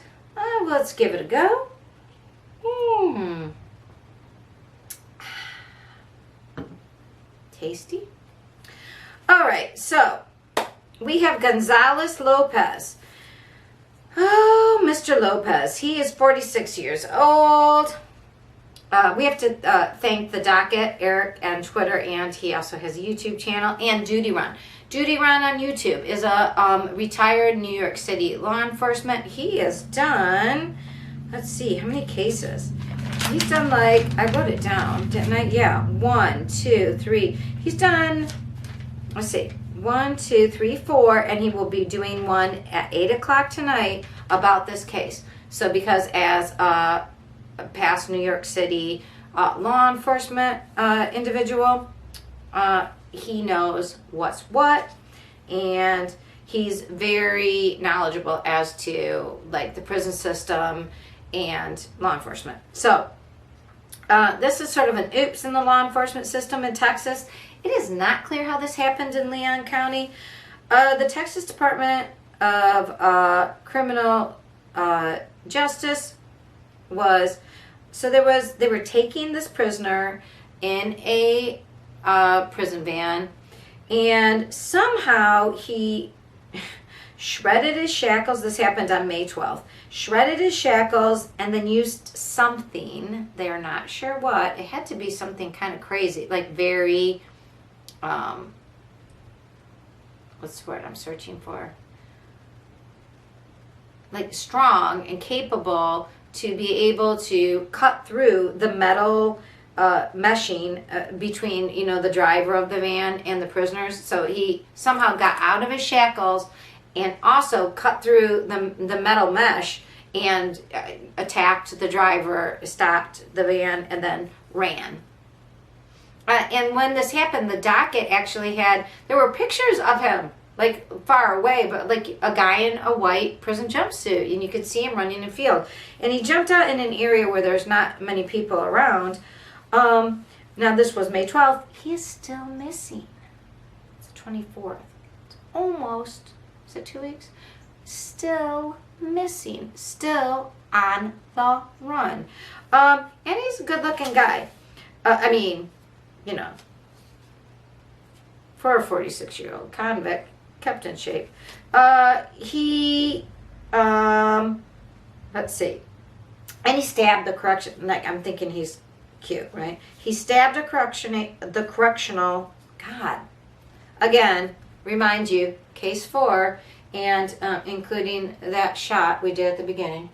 Let's give it a go. Tasty. All right, so we have Gonzales Lopez. Oh, Mr. Lopez. He is 46 years old. we have to thank the docket, Eric, and Twitter, and he also has a YouTube channel, and Duty Run. Duty Run on YouTube is a retired New York City law enforcement. He has done, let's see, how many cases? He's done like, I wrote it down, didn't I? Yeah, 1, 2, 3. He's done, let's see, 1, 2, 3, 4, and he will be doing one at 8 o'clock tonight about this case. So because as a past New York City law enforcement individual, he knows what's what, and he's very knowledgeable as to like the prison system and law enforcement. So this is sort of an oops in the law enforcement system in Texas. It is not clear how this happened in Leon County. The Texas Department of Criminal Justice was, so they were taking this prisoner in a prison van, and somehow he shredded his shackles. This happened on May 12th. Shredded his shackles and then used something. They're not sure what. It had to be something kind of crazy, like very, what's the word I'm searching for? Like strong and capable to be able to cut through the metal meshing between, you know, the driver of the van and the prisoners. So he somehow got out of his shackles and also cut through the metal mesh and attacked the driver, stopped the van, and then ran. And when this happened, the docket actually had, there were pictures of him, like far away, but like a guy in a white prison jumpsuit, and you could see him running in the field. And he jumped out in an area where there's not many people around. Now this was May 12th. He is still missing. It's the 24th. It's almost, is it 2 weeks? Still missing. Still on the run. And he's a good looking guy. I mean, you know, for a 46-year-old convict, kept in shape. Let's see. And he stabbed the correction, like I'm thinking he's cute, right? He stabbed the correctional, God, again, remind you, case 4, and including that shot we did at the beginning,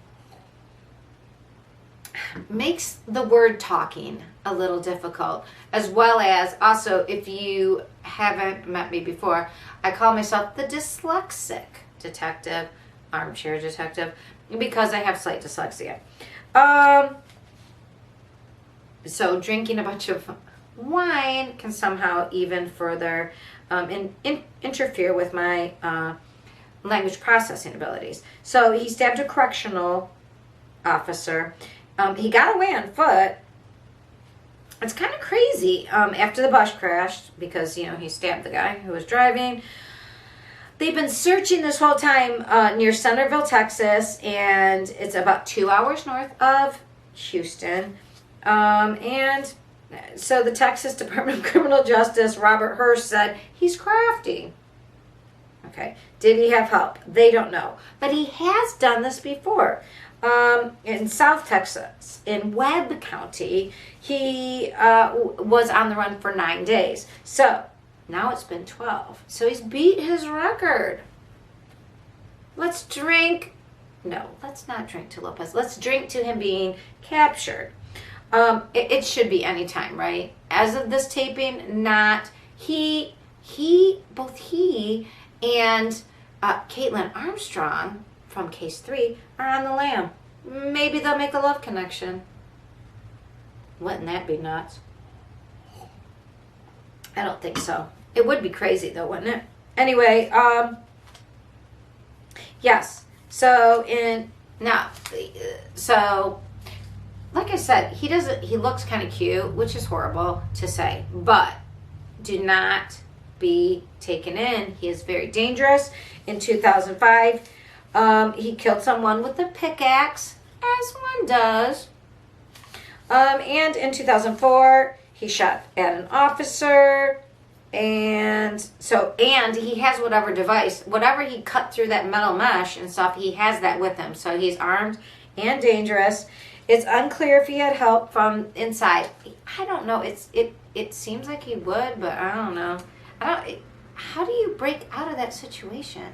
makes the word talking a little difficult, as well as also, if you haven't met me before, I call myself the dyslexic detective, armchair detective, because I have slight dyslexia. So drinking a bunch of wine can somehow even further interfere with my language processing abilities. So he stabbed a correctional officer. He got away on foot. It's kind of crazy after the bus crashed because, you know, he stabbed the guy who was driving. They've been searching this whole time near Centerville, Texas, and it's about 2 hours north of Houston. And so the Texas Department of Criminal Justice, Robert Hirsch, said he's crafty. Okay. Did he have help? They don't know. But he has done this before. In South Texas, in Webb County, he was on the run for 9 days. So now it's been 12. So he's beat his record. Let's drink. No, let's not drink to Lopez. Let's drink to him being captured. It should be any time, right? As of this taping, not both he and Caitlin Armstrong from case 3 are on the lam. Maybe they'll make a love connection. Wouldn't that be nuts? I don't think so. It would be crazy though, wouldn't it? Anyway, yes. So like I said, he looks kind of cute, which is horrible to say, but do not be taken in. He is very dangerous. In 2005, he killed someone with a pickaxe, as one does. And in 2004, he shot at an officer. And he has whatever device, whatever he cut through that metal mesh and stuff, he has that with him. So he's armed and dangerous. It's unclear if he had help from inside. I don't know. It seems like he would, but I don't know. How do you break out of that situation?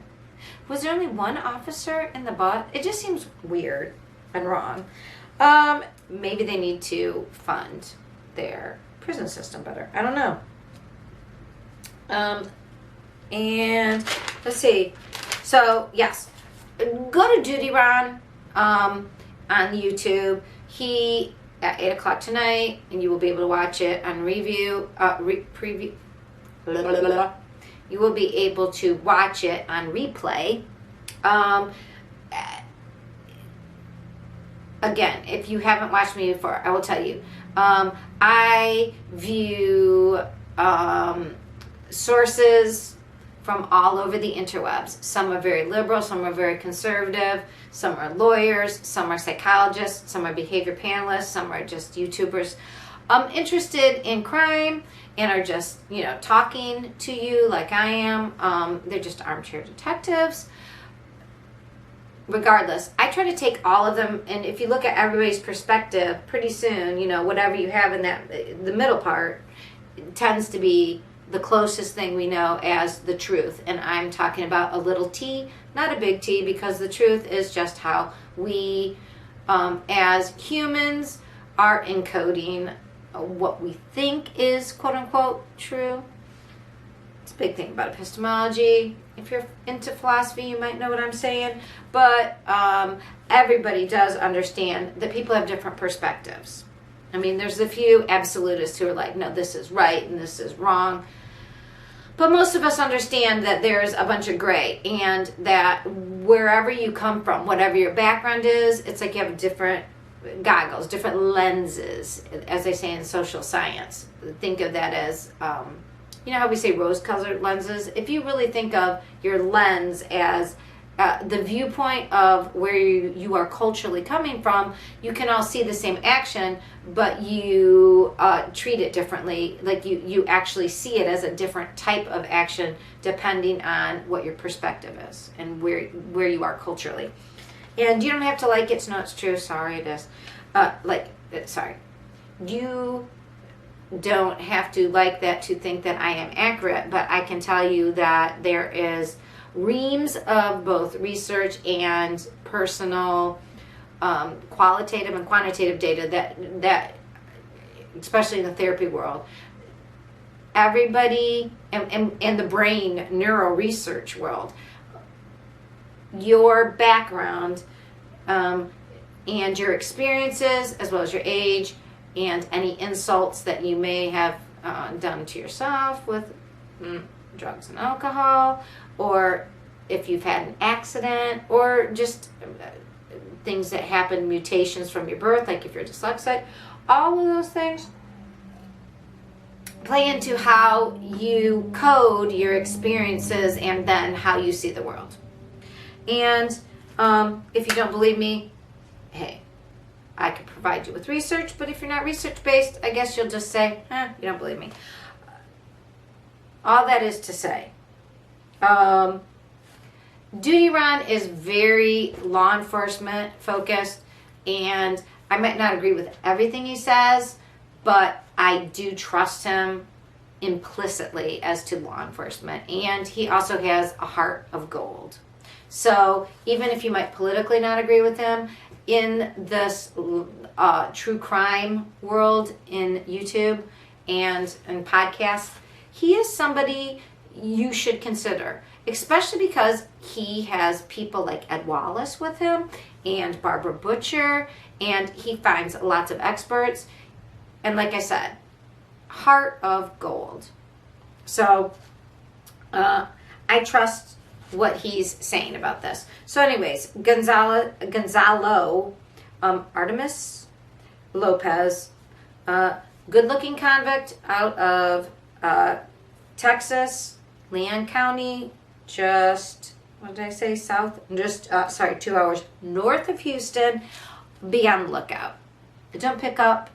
Was there only one officer in the bus? It just seems weird and wrong. Maybe they need to fund their prison system better. I don't know. And let's see. So yes, go to Duty Ron on YouTube. He at 8 o'clock tonight, and you will be able to watch it on preview. You will be able to watch it on replay. Again, if you haven't watched me before, I will tell you. I view sources from all over the interwebs. Some are very liberal, some are very conservative, some are lawyers, some are psychologists, some are behavior panelists, some are just YouTubers interested in crime and are just, talking to you like I am. They're just armchair detectives. Regardless, I try to take all of them, and if you look at everybody's perspective, pretty soon, whatever you have in the middle part tends to be the closest thing we know as the truth. And I'm talking about a little t, not a big T, because the truth is just how we, as humans, are encoding what we think is quote-unquote true. It's a big thing about epistemology. If you're into philosophy, you might know what I'm saying. But everybody does understand that people have different perspectives. I mean, there's a few absolutists who are like, no, this is right and this is wrong. But most of us understand that there's a bunch of gray, and that wherever you come from, whatever your background is, it's like you have different goggles, different lenses, as they say in social science. Think of that as, how we say rose-colored lenses? If you really think of your lens as the viewpoint of where you are culturally coming from, you can all see the same action, but you treat it differently. Like you actually see it as a different type of action depending on what your perspective is and where you are culturally. And you don't have to like it to know it's true. Sorry, it is. Sorry. You don't have to like that to think that I am accurate, but I can tell you that there is reams of both research and personal qualitative and quantitative data that especially in the therapy world, everybody in the brain neuro research world, your background and your experiences, as well as your age and any insults that you may have done to yourself with drugs and alcohol, or if you've had an accident, or just things that happen, mutations from your birth, like if you're dyslexic, all of those things play into how you code your experiences and then how you see the world. And if you don't believe me, hey, I could provide you with research, but if you're not research-based, I guess you'll just say, you don't believe me. All that is to say, Duty Ron is very law enforcement focused, and I might not agree with everything he says, but I do trust him implicitly as to law enforcement, and he also has a heart of gold. So even if you might politically not agree with him, in this true crime world in YouTube and in podcasts, he is somebody you should consider, especially because he has people like Ed Wallace with him and Barbara Butcher, and he finds lots of experts. And like I said, heart of gold. So I trust what he's saying about this. So anyways, Gonzalo Artemis Lopez, good-looking convict out of Texas, Leon County, just, what did I say, 2 hours north of Houston. Be on the lookout. Don't pick up,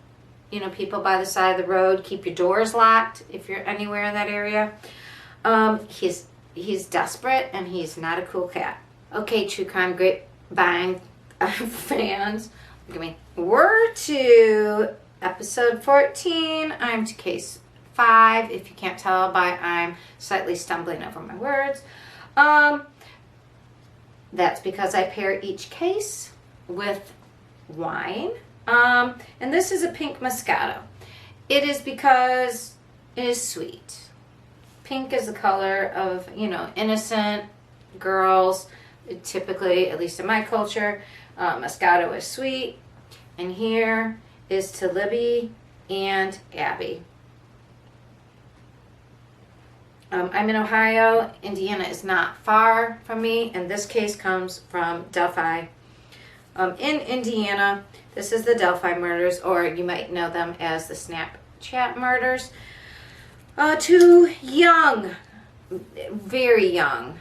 people by the side of the road. Keep your doors locked if you're anywhere in that area. He's desperate, and he's not a cool cat. Okay, True Crime Grapevine fans, We're to episode 14. I'm to case 5. If you can't tell by I'm slightly stumbling over my words. That's because I pair each case with wine. And this is a pink Moscato. It is because it is sweet. Pink is the color of, innocent girls. Typically, at least in my culture, Moscato is sweet. And here is to Libby and Abby. I'm in Ohio. Indiana is not far from me, and this case comes from Delphi. In Indiana, this is the Delphi Murders, or you might know them as the Snapchat Murders. 2 young, very young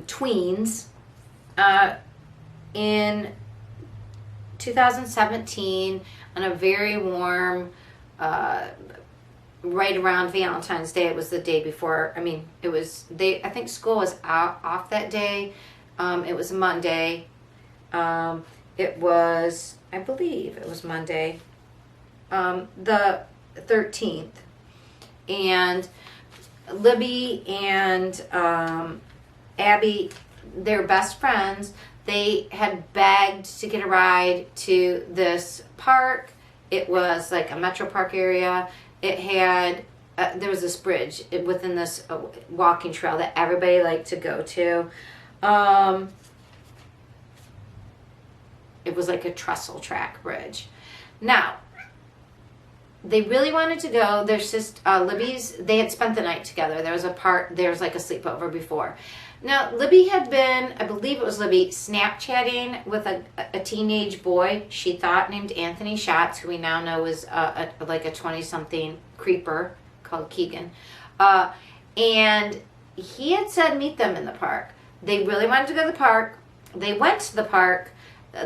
tweens in 2017 on a very warm, right around Valentine's Day. It was the day before. I think school was off that day. It was Monday. It was, I believe it was Monday, the 13th. And Libby and Abby, they're best friends. They had begged to get a ride to this park. It was like a Metro Park area. It had, there was this bridge within this walking trail that everybody liked to go to. It was like a trestle track bridge. Now, they really wanted to go. There's just Libby's, they had spent the night together. There was like a sleepover before. Now, Libby had been, I believe it was Libby, Snapchatting with a teenage boy, she thought, named Anthony Schatz, who we now know is like a 20-something creeper called Keegan. And he had said meet them in the park. They really wanted to go to the park. They went to the park.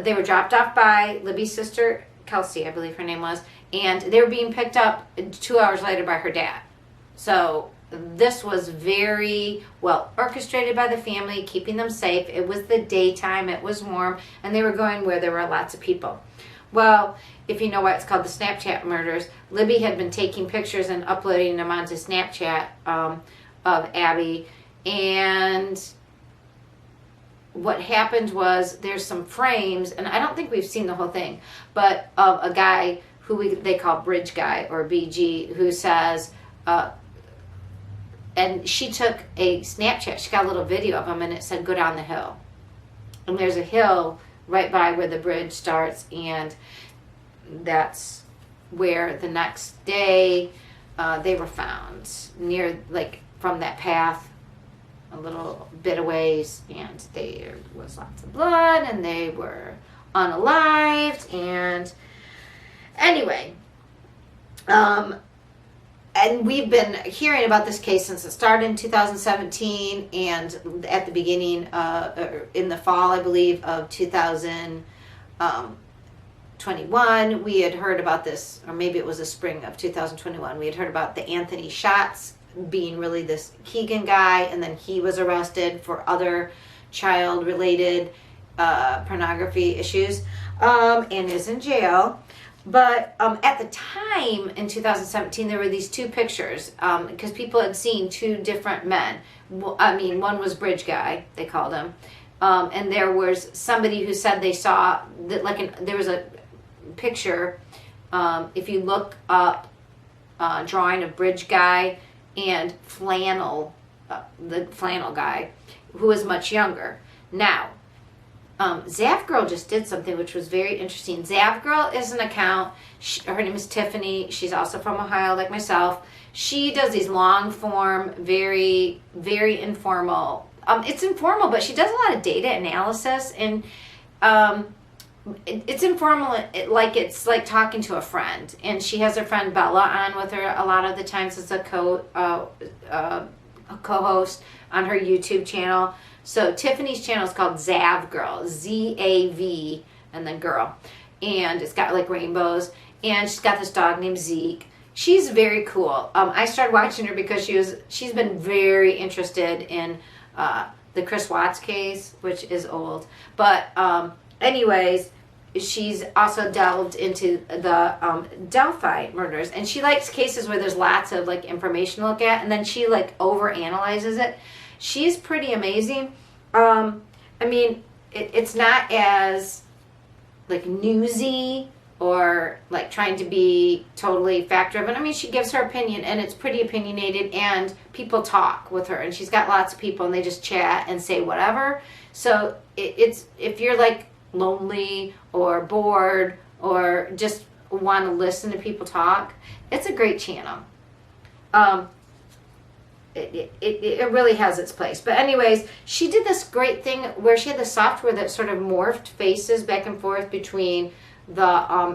They were dropped off by Libby's sister, Kelsey, I believe her name was, and they were being picked up 2 hours later by her dad. So this was very well orchestrated by the family, keeping them safe. It was the daytime, it was warm, and they were going where there were lots of people. Well, if you know why it's called the Snapchat Murders, Libby had been taking pictures and uploading them onto Snapchat of Abby, and what happened was there's some frames, and I don't think we've seen the whole thing, but of a guy who they call Bridge Guy or BG, who says, and she took a Snapchat, she got a little video of him, and it said, go down the hill. And there's a hill right by where the bridge starts, and that's where the next day they were found, near, like, from that path, a little bit of ways, and there was lots of blood, and they were unalived, and anyway, and we've been hearing about this case since it started in 2017, and at the beginning, in the fall, I believe, of 2021, we had heard about this, or maybe it was the spring of 2021, we had heard about the Anthony Schatz being really this Keegan guy, and then he was arrested for other child-related pornography issues, and is in jail. But at the time in 2017, there were these 2 pictures because people had seen 2 different men. One was Bridge Guy, they called him, and there was somebody who said they saw that there was a picture. If you look up drawing of Bridge Guy and Flannel, the Flannel guy, who was much younger. Now, Zav Girl just did something which was very interesting. Zav Girl is an account. Her name is Tiffany. She's also from Ohio, like myself. She does these long form, very, very informal. It's informal, but she does a lot of data analysis, and it's informal, it's like talking to a friend. And she has her friend Bella on with her a lot of the times as a co-host on her YouTube channel. So Tiffany's channel is called Zav Girl, Z-A-V, and then girl. And it's got like rainbows. And she's got this dog named Zeke. She's very cool. I started watching her because she's been very interested in the Chris Watts case, which is old. But anyways, she's also delved into the Delphi murders, and she likes cases where there's lots of like information to look at, and then she like over analyzes it. She's pretty amazing. I mean, it's not as like newsy or like trying to be totally fact driven. I mean, she gives her opinion, and it's pretty opinionated, and people talk with her, and she's got lots of people, and they just chat and say whatever. So it's, if you're like lonely or bored or just want to listen to people talk, it's a great channel. It really has its place. But anyways, she did this great thing where she had the software that sort of morphed faces back and forth between the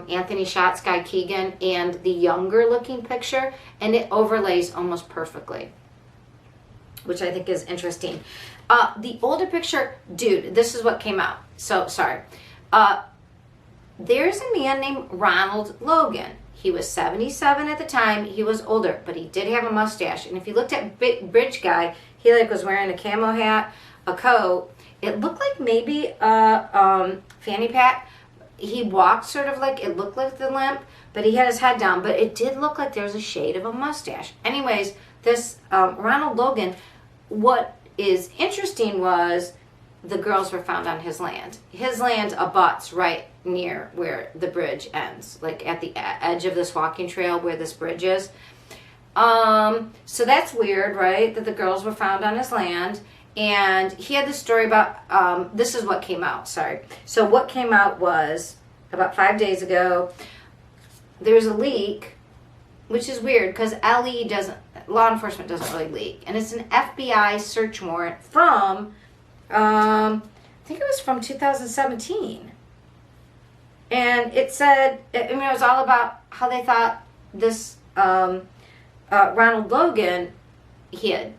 Anthony Shots guy Keegan and the younger looking picture, and it overlays almost perfectly, which I think is interesting. The older picture, dude, this is what came out. So, sorry. There's a man named Ronald Logan. He was 77 at the time. He was older, but he did have a mustache. And if you looked at Bridge Guy, he like was wearing a camo hat, a coat. It looked like maybe a fanny pack. He walked sort of like, it looked like the limp, but he had his head down. But it did look like there was a shade of a mustache. Anyways, this Ronald Logan, what is interesting was the girls were found on his land. His land abuts right near where the bridge ends, like at the edge of this walking trail where this bridge is. So that's weird, right? That the girls were found on his land. And he had this story about, this is what came out, sorry. So what came out was, about 5 days ago, there was a leak, which is weird because law enforcement doesn't really leak. And it's an FBI search warrant from, I think it was from 2017. And it said, I mean, it was all about how they thought this Ronald Logan, he had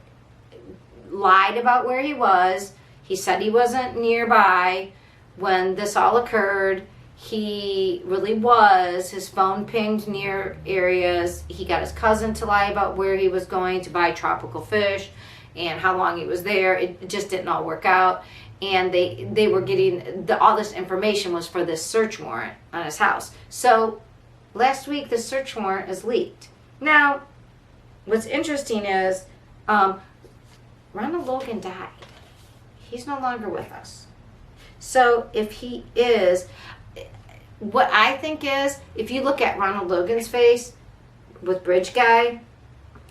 lied about where he was. He said he wasn't nearby when this all occurred. He really was. His phone pinged near areas. He got his cousin to lie about where he was going to buy tropical fish and how long he was there. It just didn't all work out. And they were getting, all this information was for this search warrant on his house. So last week, the search warrant is leaked. Now, what's interesting is Ronald Logan died. He's no longer with us. So if he is, what I think is, if you look at Ronald Logan's face with Bridge Guy,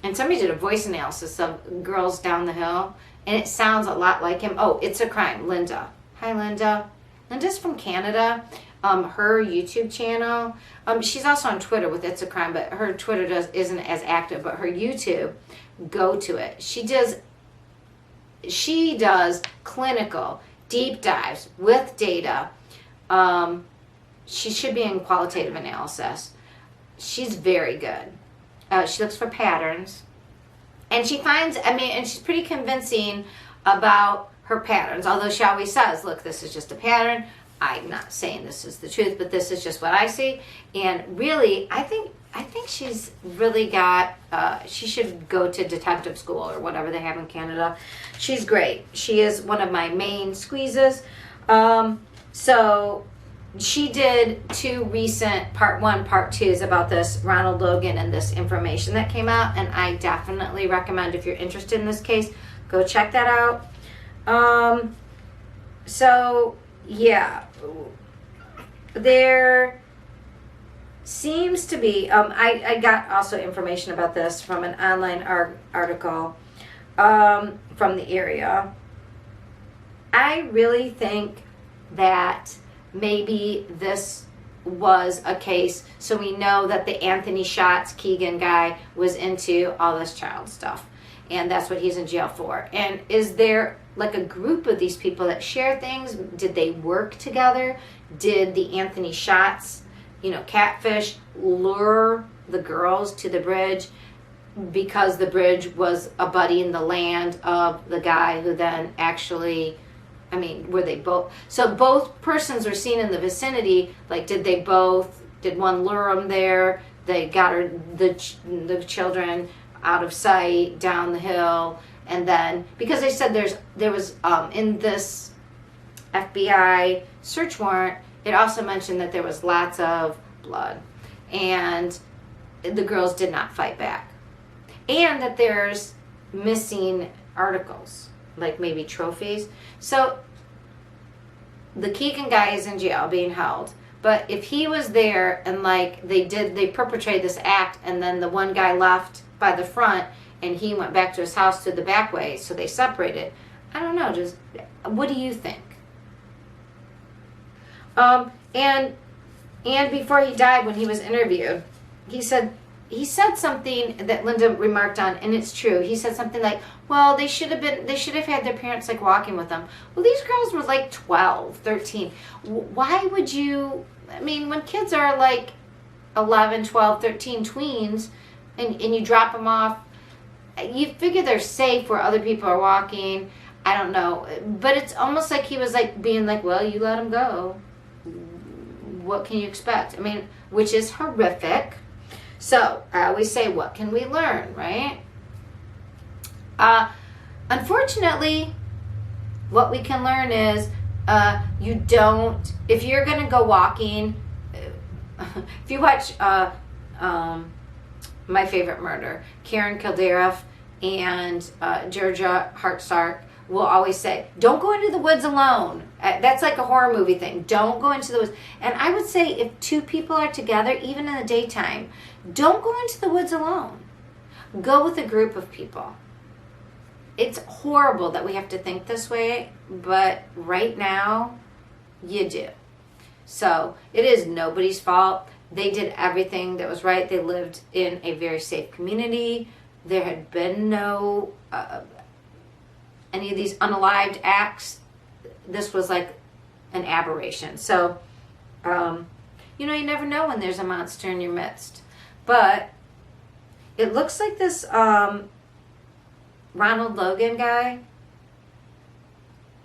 and somebody did a voice analysis of Girls Down the Hill, and it sounds a lot like him. Oh, It's a Crime, Linda. Hi, Linda. Linda's from Canada. Her YouTube channel, she's also on Twitter with It's a Crime, but her Twitter isn't as active, but her YouTube, go to it. She does clinical deep dives with data. She should be in qualitative analysis. She's very good. She looks for patterns. And she finds, and she's pretty convincing about her patterns. Although she always says, look, this is just a pattern. I'm not saying this is the truth, but this is just what I see. And really, I think she's really got, she should go to detective school or whatever they have in Canada. She's great. She is one of my main squeezes. So she did 2 recent part 1, part 2s about this Ronald Logan and this information that came out. And I definitely recommend, if you're interested in this case, go check that out. So yeah, there seems to be, I got also information about this from an online article from the area. I really think that maybe this was a case, so we know that the Anthony Shots Keegan guy was into all this child stuff, and that's what he's in jail for. And is there like a group of these people that share things? Did they work together? Did the Anthony Shots, catfish, lure the girls to the bridge because the bridge was abutting the land of the guy who then actually, were they both? So both persons were seen in the vicinity. Like, did one lure them there? They got the children out of sight down the hill, And then, because they said there was, in this FBI search warrant, it also mentioned that there was lots of blood. And the girls did not fight back. And that there's missing articles, like maybe trophies. So the Keegan guy is in jail being held. But if he was there and like they perpetrated this act and then the one guy left by the front and he went back to his house through the back way, so they separated. I don't know, just what do you think? And before he died, when he was interviewed, he said something that Linda remarked on, and it's true. He said something like, well, they should have had their parents like walking with them. Well, these girls were like 12, 13. Why would you, I mean, when kids are like 11, 12, 13 tweens, and you drop them off, you figure they're safe where other people are walking. I don't know. But it's almost like he was like being like, well, you let them go. What can you expect? I mean, which is horrific. So I always say, what can we learn, right? Unfortunately, what we can learn is you don't, if you're going to go walking, if you watch My Favorite Murder, Karen Kildareff and Georgia Hartstark will always say, don't go into the woods alone. That's like a horror movie thing. Don't go into the woods. And I would say if two people are together, even in the daytime, don't go into the woods alone. Go with a group of people. It's horrible that we have to think this way, but right now, you do. So it is nobody's fault. They did everything that was right. They lived in a very safe community. There had been no any of these unalived acts. This was like an aberration. So, you never know when there's a monster in your midst. But it looks like this Ronald Logan guy,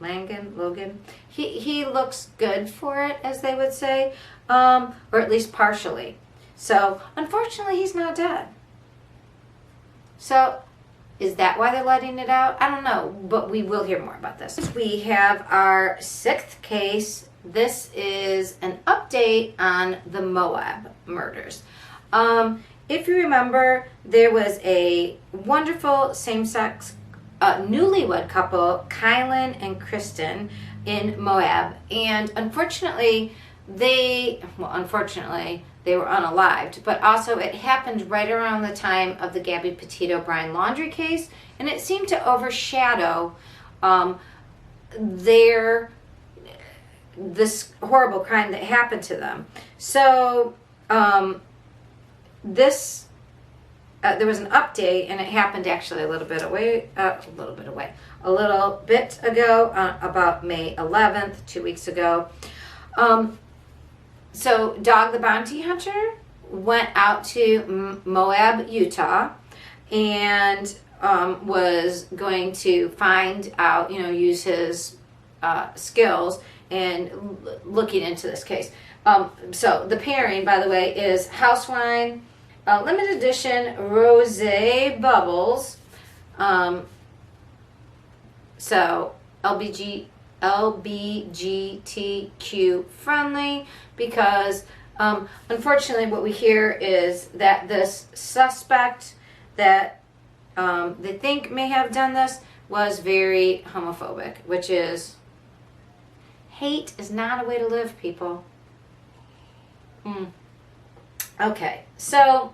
Logan, he looks good for it, as they would say, or at least partially. So, unfortunately, he's not dead. So, is that why they're letting it out? I don't know, but we will hear more about this. We have our 6th case. This is an update on the Moab murders. If you remember, there was a wonderful same-sex newlywed couple, Kylan and Kristen, in Moab. And unfortunately, they were unalived, but also it happened right around the time of the Gabby Petito Brian Laundrie case, and it seemed to overshadow this horrible crime that happened to them. So there was an update, and it happened actually a little bit ago, about May 11th, 2 weeks ago. So Dog the Bounty Hunter went out to Moab, Utah, and was going to find out, use his skills in looking into this case. So the pairing, by the way, is house wine, limited edition rosé bubbles. So LBGTQ friendly, because unfortunately what we hear is that this suspect that they think may have done this was very homophobic, which is, hate is not a way to live, people. Okay, so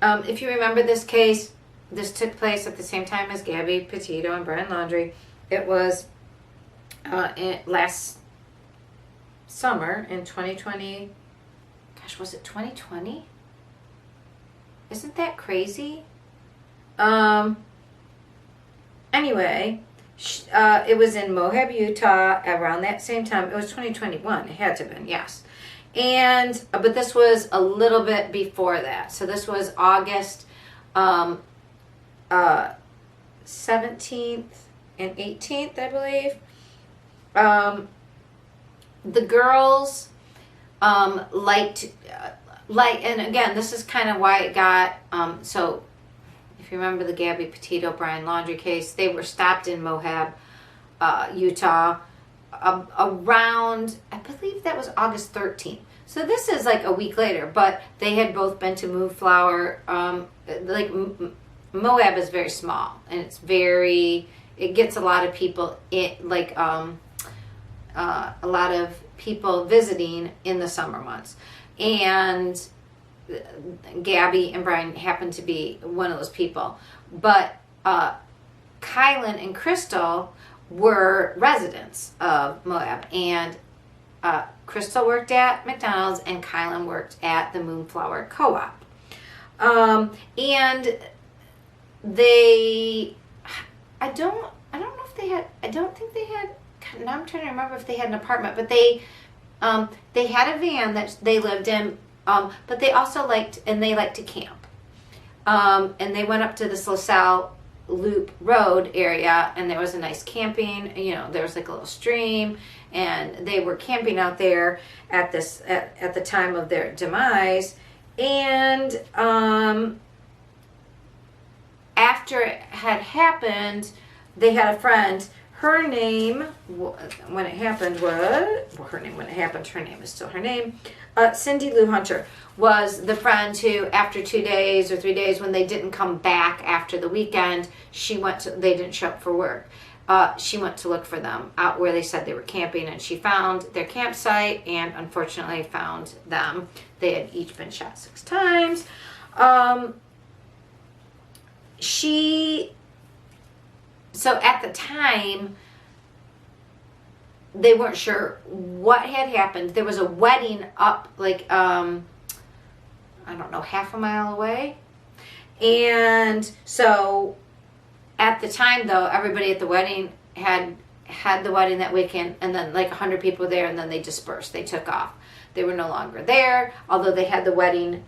if you remember this case, this took place at the same time as Gabby Petito and Brian Laundrie. It was last summer in 2020. Gosh, was it 2020? Isn't that crazy? Anyway, it was in Moab, Utah around that same time. It was 2021. It had to have been, yes. And but this was a little bit before that. So this was August 17th and 18th, I believe. The girls liked, and again, this is kind of why it got so if you remember the Gabby Petito Brian Laundrie case, they were stopped in Moab, Utah, around, I believe that was August 13th. So this is like a week later, but they had both been to Moonflower. Moab is very small, and it gets a lot of people a lot of people visiting in the summer months. And Gabby and Brian happened to be one of those people. But Kylan and Crystal were residents of Moab, and Crystal worked at McDonald's and Kylan worked at the Moonflower Co-op. And they, I don't think they had, now I'm trying to remember if they had an apartment, but they had a van that they lived in, but they also liked to camp. And they went up to this LaSalle Loop Road area, and there was a nice camping, there was like a little stream, and they were camping out there at the time of their demise. And after it had happened, they had a friend. Her name is still her name. Cindy Lou Hunter was the friend who, after 2 days or 3 days, when they didn't come back after the weekend, they didn't show up for work. She went to look for them out where they said they were camping, and she found their campsite and unfortunately found them. They had each been shot 6 times. So at the time, they weren't sure what had happened. There was a wedding up half a mile away. And so at the time, though, everybody at the wedding had the wedding that weekend, and then 100 people there, and then they dispersed. They took off. They were no longer there, although they had the wedding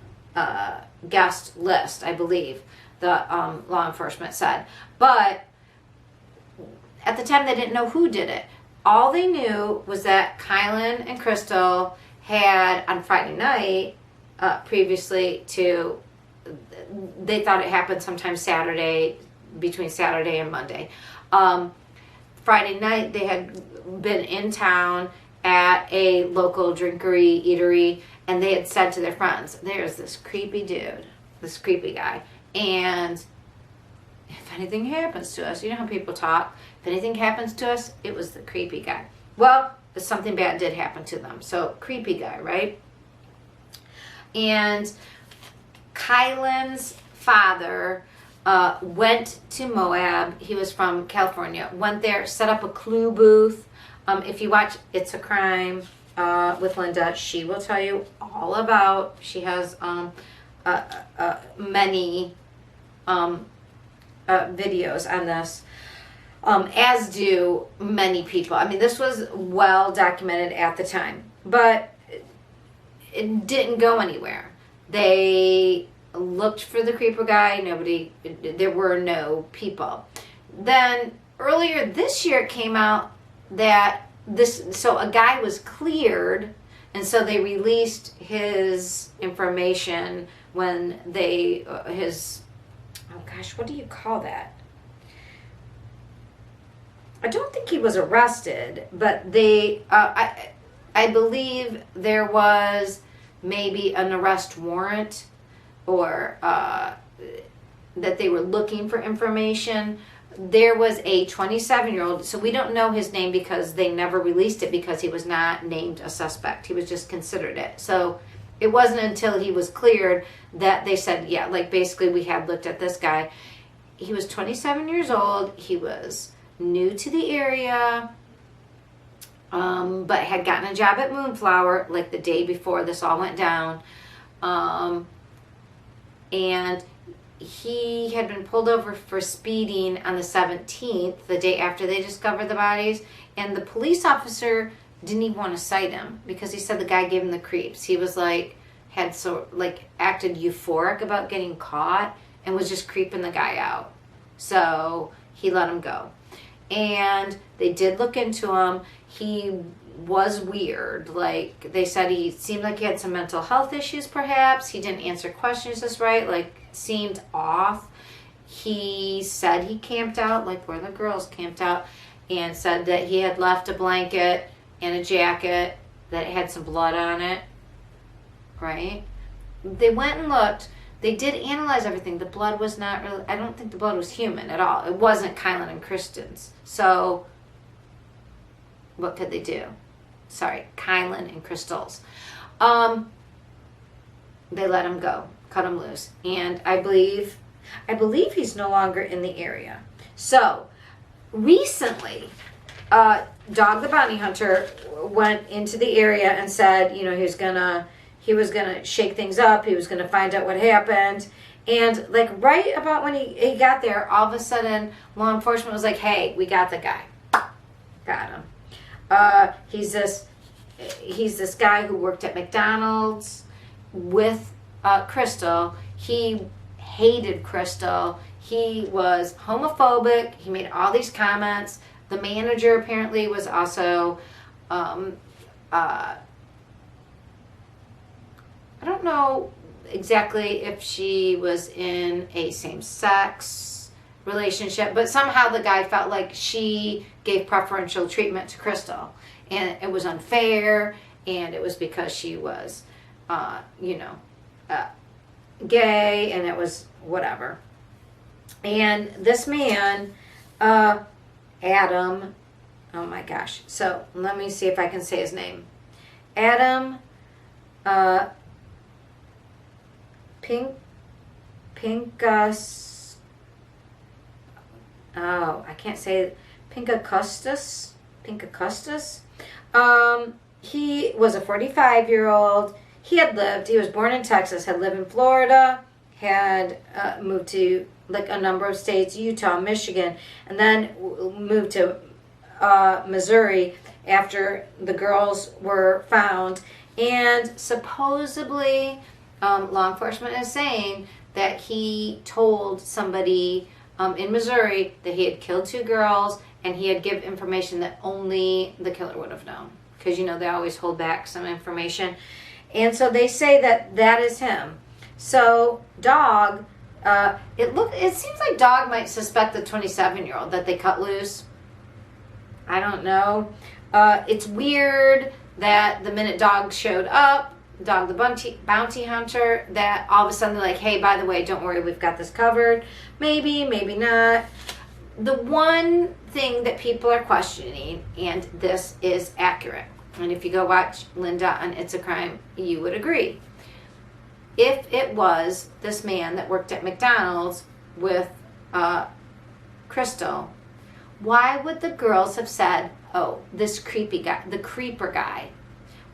guest list, I believe, the law enforcement said. But at the time, they didn't know who did it. All they knew was that Kylan and Crystal had, on Friday night, previously to, they thought it happened sometime Saturday, between Saturday and Monday. Friday night, they had been in town at a local drinkery, eatery, and they had said to their friends, there's this creepy dude, this creepy guy, and if anything happens to us, you know how people talk, if anything happens to us, it was the creepy guy. Well, something bad did happen to them. So, creepy guy, right? And Kylan's father went to Moab. He was from California. Went there, set up a clue booth. If you watch It's a Crime with Linda, she will tell you all about. She has many videos on this, as do many people. I mean, this was well documented at the time, but it didn't go anywhere. They looked for the creeper guy. There were no people. Then earlier this year, it came out that a guy was cleared, and so they released his information when what do you call that? I don't think he was arrested, but I believe there was maybe an arrest warrant, or that they were looking for information. There was a 27-year-old, so we don't know his name because they never released it because he was not named a suspect. He was just considered it. So it wasn't until he was cleared that they said, yeah, basically we had looked at this guy. He was 27 years old. He was new to the area, but had gotten a job at Moonflower the day before this all went down. And he had been pulled over for speeding on the 17th, the day after they discovered the bodies. And the police officer didn't even want to cite him because he said the guy gave him the creeps. He was acted euphoric about getting caught and was just creeping the guy out. So he let him go. And they did look into him. He was weird. They said he seemed like he had some mental health issues perhaps. He didn't answer questions just right. Seemed off. He said he camped out, like where the girls camped out, and said that he had left a blanket and a jacket that had some blood on it, right? They went and looked. They did analyze everything. The blood was not really, I don't think the blood was human at all. It wasn't Kylan and Kristen's. So, what could they do? Sorry, Kylan and Crystal's. They let him go, cut him loose. And I believe he's no longer in the area. So, recently, Dog the Bounty Hunter went into the area and said, you know, he was gonna shake things up. He was gonna find out what happened. And like right about when he got there, all of a sudden law enforcement was like, hey, we got the guy. Got him. He's this guy who worked at McDonald's with Crystal. He hated Crystal. He was homophobic. He made all these comments. The manager apparently was also, I don't know exactly if she was in a same-sex relationship, but somehow the guy felt like she gave preferential treatment to Crystal. And it was unfair, and it was because she was, gay, and it was whatever. And this man, Adam, oh my gosh. So let me see if I can say his name. Adam, Pinkas, oh, I can't say, Pinkacustus. He was a 45-year-old. He was born in Texas, had lived in Florida, had moved to like a number of states, Utah, Michigan, and then moved to Missouri after the girls were found. And supposedly, law enforcement is saying that he told somebody in Missouri that he had killed 2 girls, and he had given information that only the killer would have known. Because, you know, they always hold back some information. And so they say that that is him. So, Dog, it seems like Dog might suspect the 27-year-old that they cut loose. I don't know. It's weird that the minute Dog showed up, Dog the Bounty Hunter, that all of a sudden they're like, hey, by the way, don't worry, we've got this covered. Maybe, maybe not. The one thing that people are questioning, and this is accurate, and if you go watch Linda on It's a Crime, you would agree. If it was this man that worked at McDonald's with Crystal, why would the girls have said, oh, this creepy guy, the creeper guy?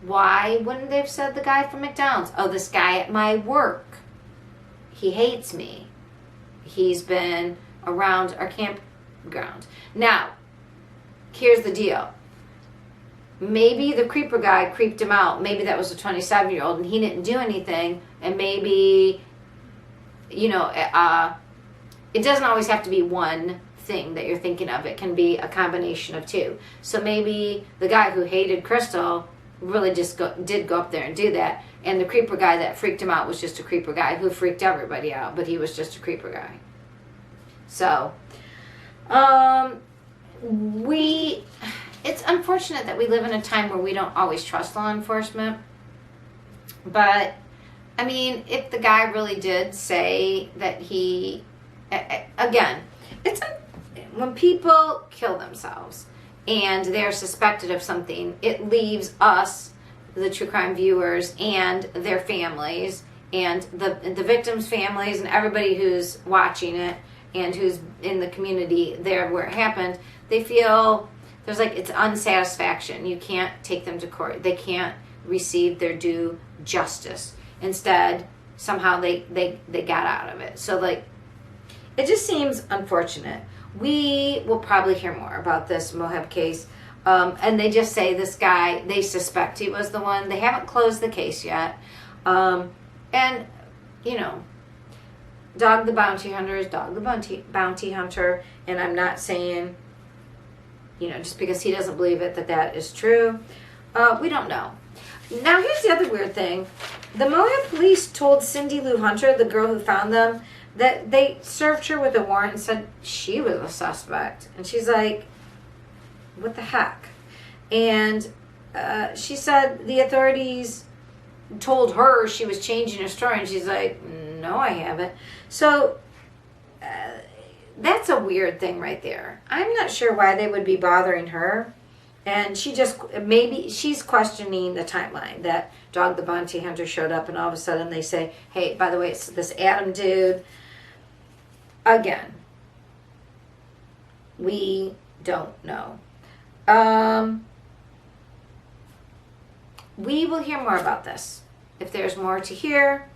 Why wouldn't they have said the guy from McDonald's? Oh, this guy at my work. He hates me. He's been around our campground. Now, here's the deal. Maybe the creeper guy creeped him out. Maybe that was a 27-year-old and he didn't do anything. And maybe, it doesn't always have to be one thing that you're thinking of. It can be a combination of 2. So maybe the guy who hated Crystal really just did go up there and do that. And the creeper guy that freaked him out was just a creeper guy who freaked everybody out. But he was just a creeper guy. So, it's unfortunate that we live in a time where we don't always trust law enforcement. But, I mean, if the guy really did say that he, again, when people kill themselves and they're suspected of something, it leaves us, the true crime viewers, and their families, and the victims' families, and everybody who's watching it, and who's in the community there where it happened, they feel there's it's unsatisfaction. You can't take them to court. They can't receive their due justice. Instead, somehow they got out of it. So it just seems unfortunate. We will probably hear more about this Moab case. And they just say this guy, they suspect he was the one. They haven't closed the case yet. Dog the Bounty Hunter is Dog the Bounty Hunter, and I'm not saying, just because he doesn't believe it, that is true. We don't know. Now, here's the other weird thing. The Moab police told Cindy Lou Hunter, the girl who found them, that they served her with a warrant and said she was a suspect. And she's like, what the heck? And she said the authorities told her she was changing her story, and she's like, no, I haven't. So that's a weird thing right there. I'm not sure why they would be bothering her. And she just, maybe she's questioning the timeline that Dog the Bounty Hunter showed up, and all of a sudden they say, hey, by the way, it's this Adam dude. Again, we don't know. We will hear more about this. If there's more to hear,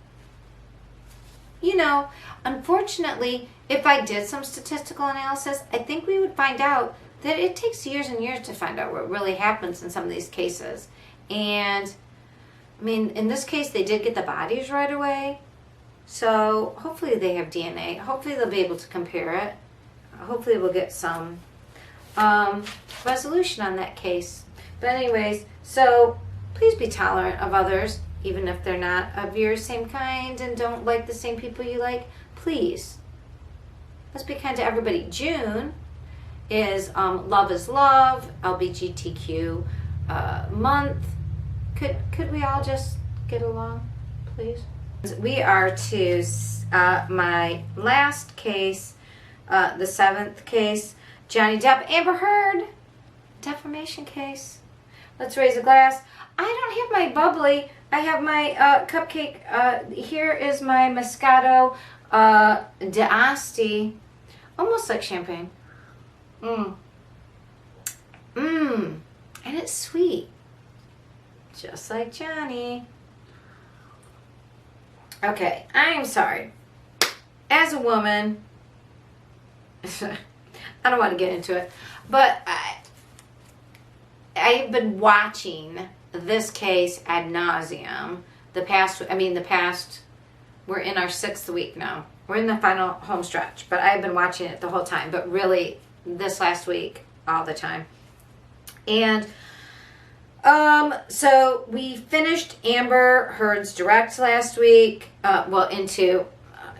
you know, unfortunately, if I did some statistical analysis, I think we would find out that it takes years and years to find out what really happens in some of these cases. And, I mean, in this case, they did get the bodies right away. So, hopefully they have DNA. Hopefully they'll be able to compare it. Hopefully we'll get some resolution on that case. But anyways, so please be tolerant of others, even if they're not of your same kind and don't like the same people you like. Please, let's be kind to everybody. June is Love is Love, LGBTQ month. Could we all just get along, please? We are to my last case, the 7th case, Johnny Depp, Amber Heard, defamation case. Let's raise a glass. I don't have my bubbly. I have my cupcake. Here is my Moscato d'Asti. Almost like champagne. And it's sweet. Just like Johnny. Okay, I am sorry. As a woman, I don't want to get into it, but I've been watching this case ad nauseum. We're in our 6th week now. We're in the final home stretch, but I've been watching it the whole time, but really this last week, all the time. And so we finished Amber Heard's direct last week,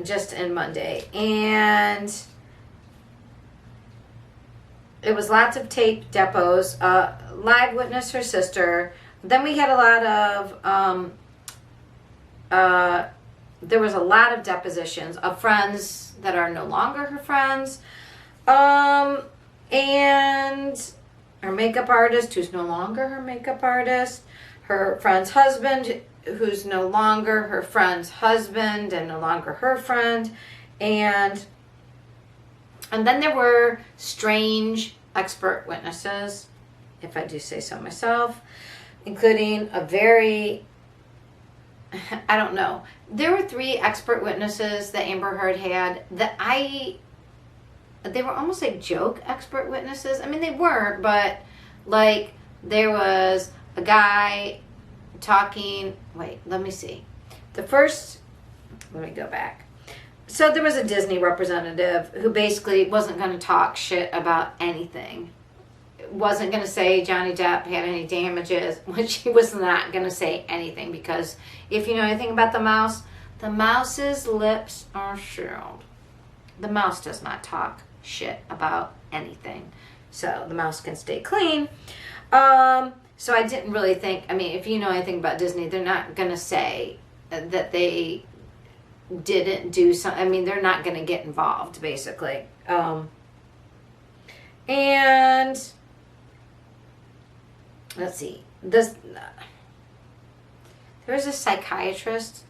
just in Monday, and it was lots of tape depots, live witness her sister. Then we had a lot of, there was a lot of depositions of friends that are no longer her friends, and her makeup artist who's no longer her makeup artist, her friend's husband who's no longer her friend's husband and no longer her friend, and then there were strange expert witnesses, if I do say so myself, including a very, I don't know. There were 3 expert witnesses that Amber Heard had that they were almost like joke expert witnesses. I mean, they weren't, but like there was a guy talking, let me see. Let me go back. So there was a Disney representative who basically wasn't going to talk shit about anything. Wasn't going to say Johnny Depp had any damages, which he was not going to say anything, because if you know anything about the mouse's lips are sealed. The mouse does not talk shit about anything. So the mouse can stay clean. So I didn't really think, I mean, if you know anything about Disney, they're not going to say that they didn't do something. I mean, they're not going to get involved, basically. And let's see. There was a psychiatrist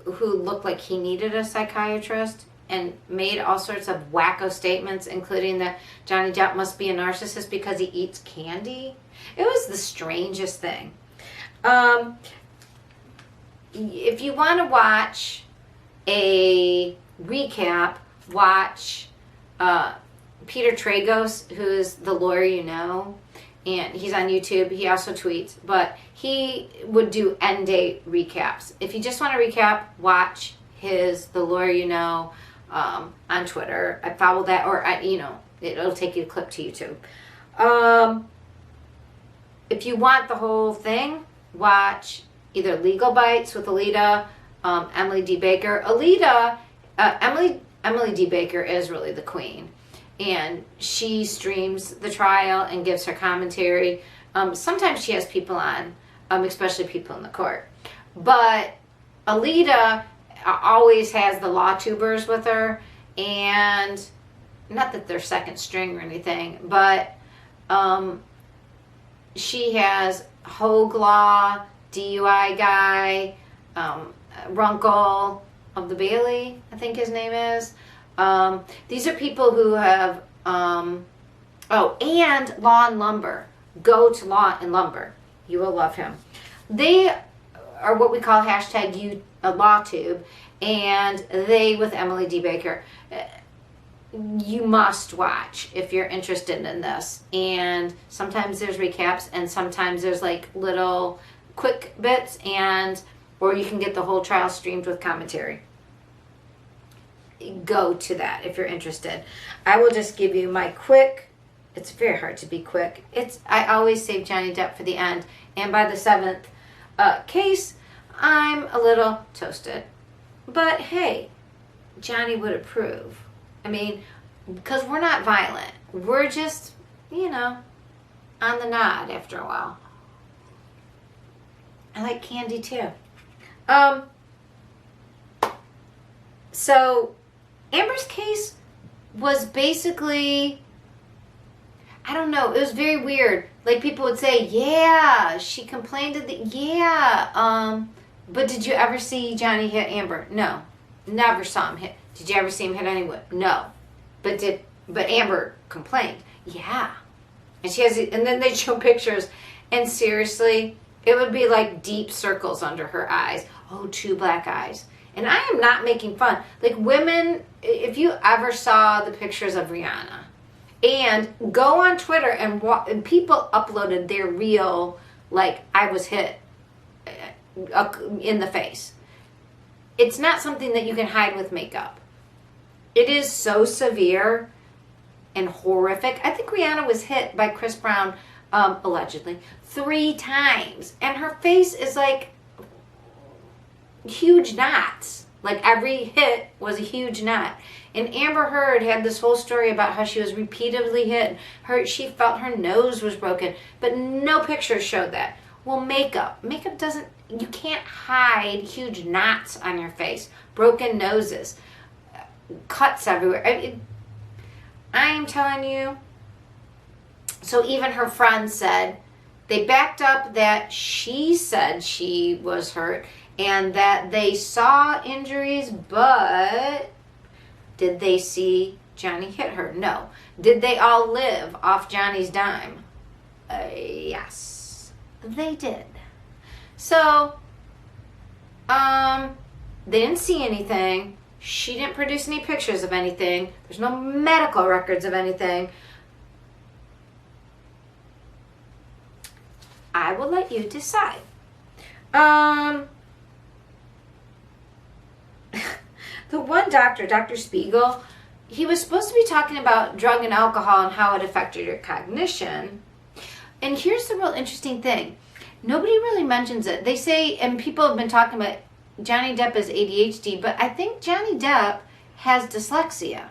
who looked like he needed a psychiatrist and made all sorts of wacko statements, including that Johnny Depp must be a narcissist because he eats candy. It was the strangest thing. If you want to watch a recap, watch Peter Tragos, who's the lawyer you know, and he's on YouTube. He also tweets, but he would do end date recaps. If you just want to recap, watch the lawyer you know on Twitter. I follow that, or it'll take you a clip to YouTube. If you want the whole thing, watch either Legal Bites with Alita, Emily D. Baker. Alita Emily D. Baker is really the queen, and she streams the trial and gives her commentary. Sometimes she has people on, especially people in the court. But Alita always has the law tubers with her, and not that they're second string or anything, but she has Hogue Law, DUI guy, Runkle of the Bailey, I think his name is. These are people who have, and Law and Lumber. Go to Law and Lumber. You will love him. They are what we call hashtag LawTube, and they with Emily D. Baker. You must watch if you're interested in this. And sometimes there's recaps, and sometimes there's like little quick bits, or you can get the whole trial streamed with commentary. Go to that if you're interested. I will just give you my quick. It's very hard to be quick. I always save Johnny Depp for the end, and by the 7th case, I'm a little toasted. But hey, Johnny would approve. I mean, because we're not violent. We're just, on the nod after a while. I like candy too. So Amber's case was basically, I don't know, it was very weird. Like, people would say, yeah, she complained of but did you ever see Johnny hit Amber? No. Never saw him hit. Did you ever see him hit anyone? No. But Amber complained. Yeah. And and then they'd show pictures, and seriously, it would be like deep circles under her eyes. Oh, 2 black eyes. And I am not making fun. Like, women, if you ever saw the pictures of Rihanna, and go on Twitter and people uploaded their real, like, I was hit in the face. It's not something that you can hide with makeup. It is so severe and horrific. I think Rihanna was hit by Chris Brown, allegedly, 3 times. And her face is like huge knots. Like, every hit was a huge knot. And Amber Heard had this whole story about how she was repeatedly hit. She felt her nose was broken, but no pictures showed that. Well, makeup doesn't, you can't hide huge knots on your face, broken noses, cuts everywhere. I am telling you. So even her friends said, they backed up that she said she was hurt and that they saw injuries, but did they see Johnny hit her? No. Did they all live off Johnny's dime? Yes, they did. So, they didn't see anything. She didn't produce any pictures of anything. There's no medical records of anything. I will let you decide. The one doctor, Dr. Spiegel, he was supposed to be talking about drug and alcohol and how it affected your cognition. And here's the real interesting thing. Nobody really mentions it. They say, and people have been talking about Johnny Depp has ADHD, but I think Johnny Depp has dyslexia.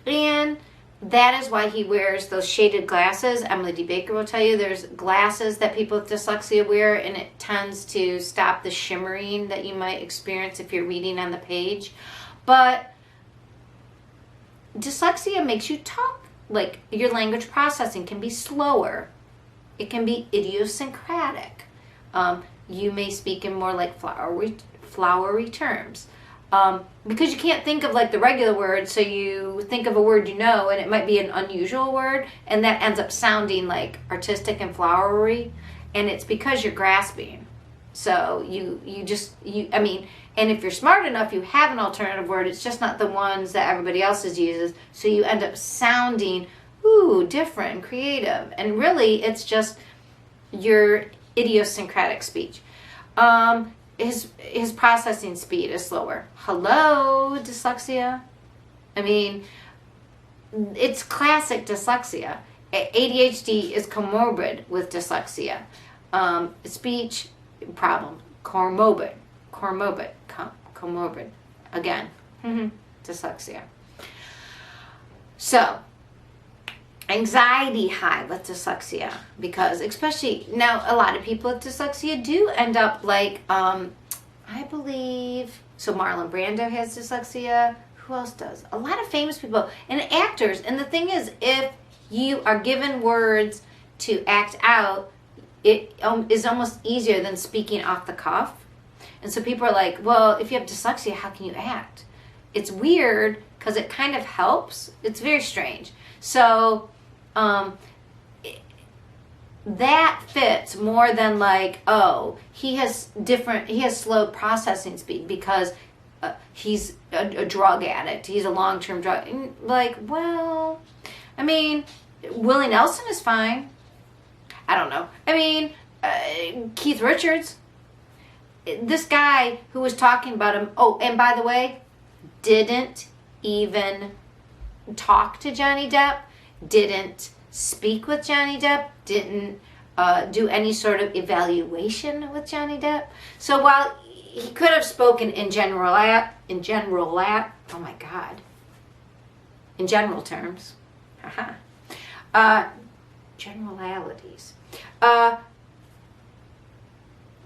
And that is why he wears those shaded glasses. Emily D. Baker will tell you there's glasses that people with dyslexia wear, and it tends to stop the shimmering that you might experience if you're reading on the page. But dyslexia makes you talk, like, your language processing can be slower. It can be idiosyncratic. You may speak in more like flowery terms. Because you can't think of like the regular word, so you think of a word you know, and it might be an unusual word, and that ends up sounding like artistic and flowery, and it's because you're grasping. So and if you're smart enough, you have an alternative word, it's just not the ones that everybody else uses, so you end up sounding, different and creative, and really it's just your idiosyncratic speech. His processing speed is slower. Hello, dyslexia. I mean, it's classic dyslexia. ADHD is comorbid with dyslexia. Speech problem, comorbid. Again. dyslexia. So, anxiety high with dyslexia, because especially now a lot of people with dyslexia do end up like, I believe, so Marlon Brando has dyslexia. Who else does? A lot of famous people and actors. And the thing is, if you are given words to act out, it is almost easier than speaking off the cuff. And so people are like, well, if you have dyslexia, how can you act? It's weird because it kind of helps. It's very strange. So that fits more than like, oh, he has slow processing speed because he's a drug addict. He's a long-term drug. Like, well, I mean, Willie Nelson is fine. I don't know. I mean, Keith Richards, this guy who was talking about him, oh, and by the way, didn't even talk to Johnny Depp, didn't speak with Johnny Depp, didn't do any sort of evaluation with Johnny Depp. So while he could have spoken in general terms, generalities,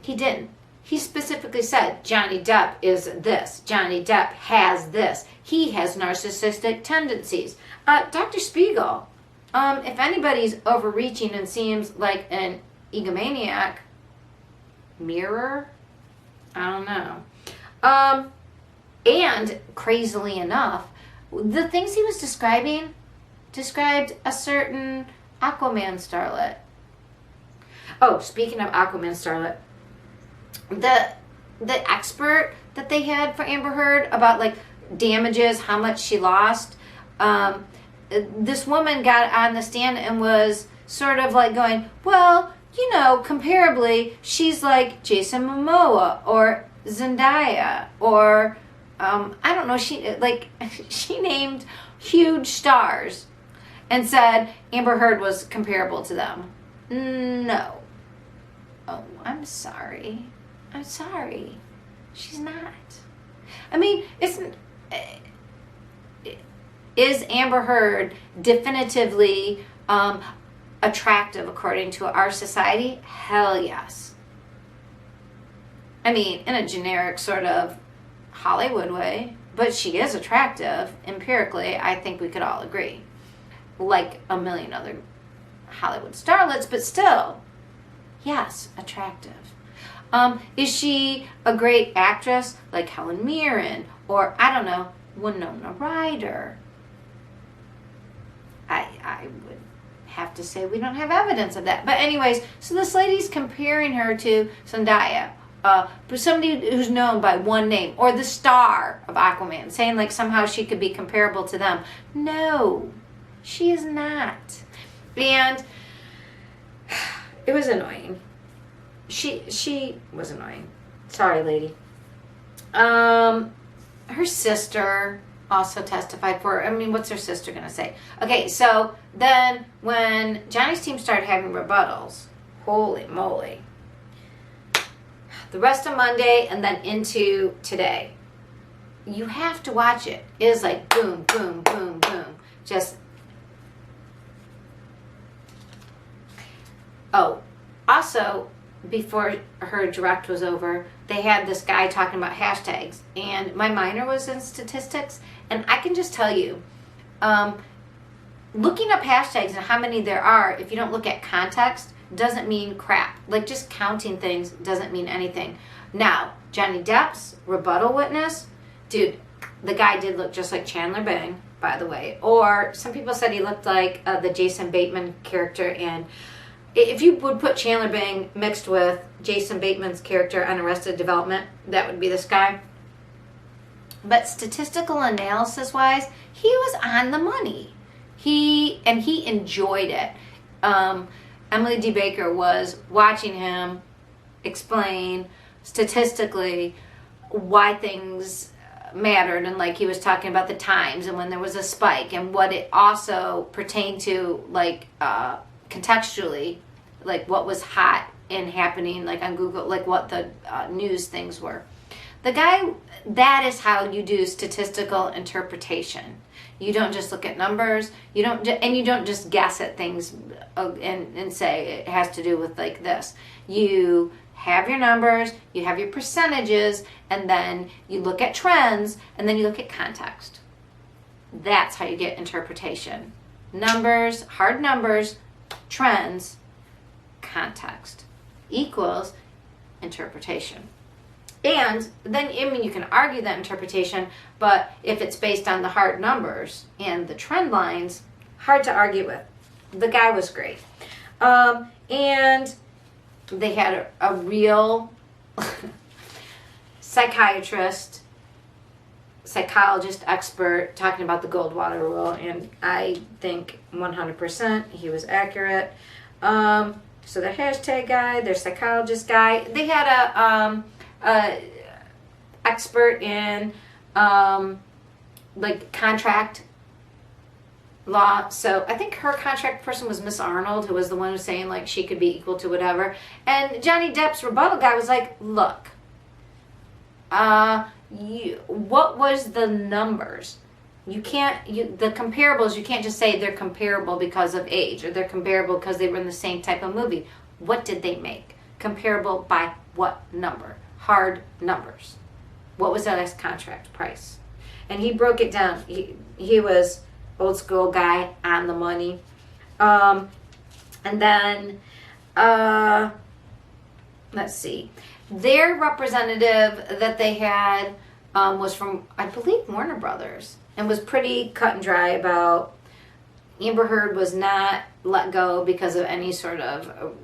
he didn't. He specifically said, Johnny Depp is this. Johnny Depp has this. He has narcissistic tendencies. Dr. Spiegel, if anybody's overreaching and seems like an egomaniac, mirror, I don't know. And crazily enough, the things he was described a certain Aquaman starlet. Oh, speaking of Aquaman starlet, the expert that they had for Amber Heard about like damages, how much she lost, this woman got on the stand and was sort of like going, well, you know, comparably, she's like Jason Momoa or Zendaya or I don't know. She named huge stars and said Amber Heard was comparable to them. No. Oh, I'm sorry. She's not. I mean, is Amber Heard definitively attractive according to our society? Hell yes. I mean, in a generic sort of Hollywood way, but she is attractive. Empirically, I think we could all agree. Like a million other Hollywood starlets, but still, yes, attractive. Is she a great actress like Helen Mirren or, I don't know, Winona Ryder? I would have to say we don't have evidence of that. But anyways, so this lady's comparing her to Zendaya, but somebody who's known by one name, or the star of Aquaman, saying like somehow she could be comparable to them. No, she is not. And it was annoying. She was annoying. Sorry, lady. Her sister also testified for her. I mean, what's her sister going to say? Okay, so then when Johnny's team started having rebuttals, holy moly. The rest of Monday and then into today. You have to watch it. It is like boom, boom, boom, boom. Just. Oh, also, before her direct was over, they had this guy talking about hashtags, and my minor was in statistics, and I can just tell you, looking up hashtags and how many there are, if you don't look at context, doesn't mean crap. Like, just counting things doesn't mean anything. Now, Johnny Depp's rebuttal witness, dude, the guy did look just like Chandler Bing, by the way, or some people said he looked like the Jason Bateman character, and if you would put Chandler Bing mixed with Jason Bateman's character on Arrested Development, that would be this guy. But statistical analysis-wise, he was on the money. He enjoyed it. Emily D. Baker was watching him explain statistically why things mattered, and like he was talking about the times and when there was a spike and what it also pertained to, like contextually, like what was hot and happening, like on Google, like what the news things were. The guy, that is how you do statistical interpretation. You don't just look at numbers. You don't just guess at things and say it has to do with like this. You have your numbers, you have your percentages, and then you look at trends, and then you look at context. That's how you get interpretation. Numbers, hard numbers, trends, context equals interpretation. And then, I mean, you can argue that interpretation, but if it's based on the hard numbers and the trend lines, hard to argue with. The guy was great. And they had a real psychologist, expert talking about the Goldwater rule, and I think 100% he was accurate. So their hashtag guy, their psychologist guy, they had a expert in like contract law. So I think her contract person was Miss Arnold, who was the one who was saying like she could be equal to whatever. And Johnny Depp's rebuttal guy was like, look, what was the numbers? The comparables, you can't just say they're comparable because of age, or they're comparable because they were in the same type of movie. What did they make? Comparable by what number? Hard numbers. What was that last contract price? And he broke it down. He was old school guy, on the money. And then, let's see. Their representative that they had was from, I believe, Warner Brothers, and was pretty cut and dry about Amber Heard was not let go because of any sort of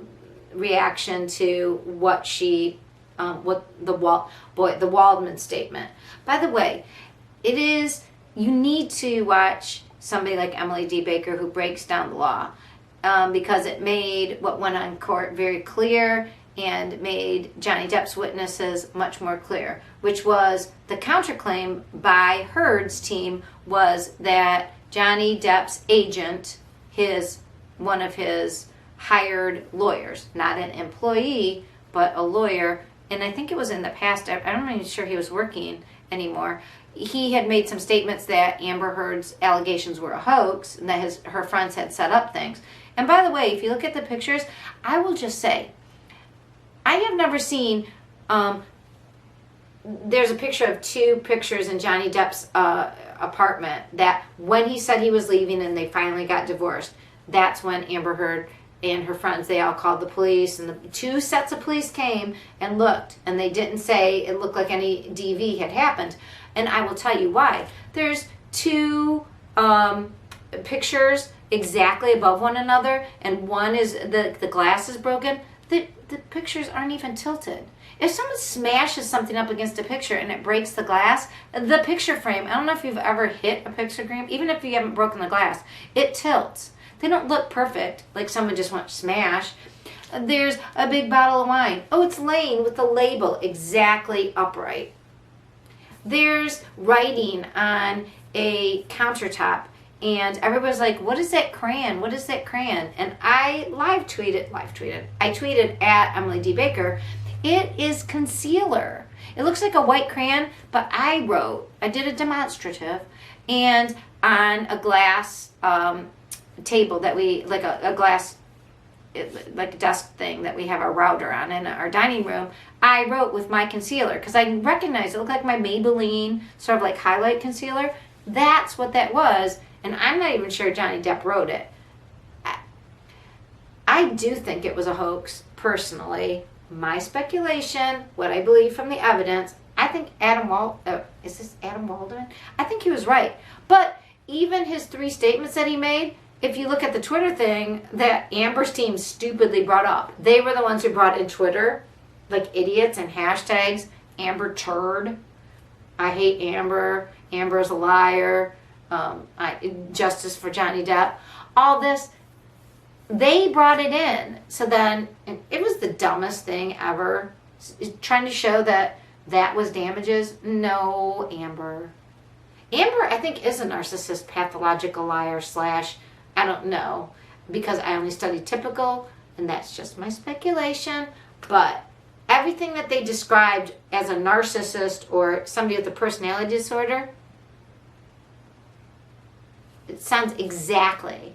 reaction to what she, the Waldman statement. By the way, you need to watch somebody like Emily D. Baker, who breaks down the law, because it made what went on in court very clear and made Johnny Depp's witnesses much more clear, which was the counterclaim by Heard's team was that Johnny Depp's agent, one of his hired lawyers, not an employee, but a lawyer, and I think it was in the past, I'm not even sure he was working anymore, he had made some statements that Amber Heard's allegations were a hoax and that her friends had set up things. And by the way, if you look at the pictures, I will just say, I have never seen, there's a picture of two pictures in Johnny Depp's apartment that when he said he was leaving and they finally got divorced, that's when Amber Heard and her friends, they all called the police, and the two sets of police came and looked, and they didn't say it looked like any DV had happened. And I will tell you why. There's two pictures exactly above one another, and one is the glass is broken. The pictures aren't even tilted. If someone smashes something up against a picture and it breaks the glass, the picture frame, I don't know if you've ever hit a picture frame, even if you haven't broken the glass, it tilts. They don't look perfect, like someone just went smash. There's a big bottle of wine. Oh, it's laying with the label exactly upright. There's writing on a countertop, and everybody's like, what is that crayon? What is that crayon? And I I tweeted at Emily D. Baker, it is concealer. It looks like a white crayon, but I did a demonstrative, and on a glass table that we, like a glass, like a desk thing that we have our router on in our dining room, I wrote with my concealer because I recognized it looked like my Maybelline sort of like highlight concealer. That's what that was, and I'm not even sure Johnny Depp wrote it. I do think it was a hoax, personally. My speculation, what I believe from the evidence, I think is this Adam Waldman? I think he was right. But even his 3 statements that he made, if you look at the Twitter thing that Amber's team stupidly brought up, they were the ones who brought in Twitter, like idiots and hashtags, Amber turd, I hate Amber, Amber's a liar, justice for Johnny Depp, all this, they brought it in. So then, it was the dumbest thing ever, trying to show that was damages. No, Amber, I think, is a narcissist, pathological liar / I don't know, because I only study typical, and that's just my speculation. But everything that they described as a narcissist or somebody with a personality disorder, it sounds exactly,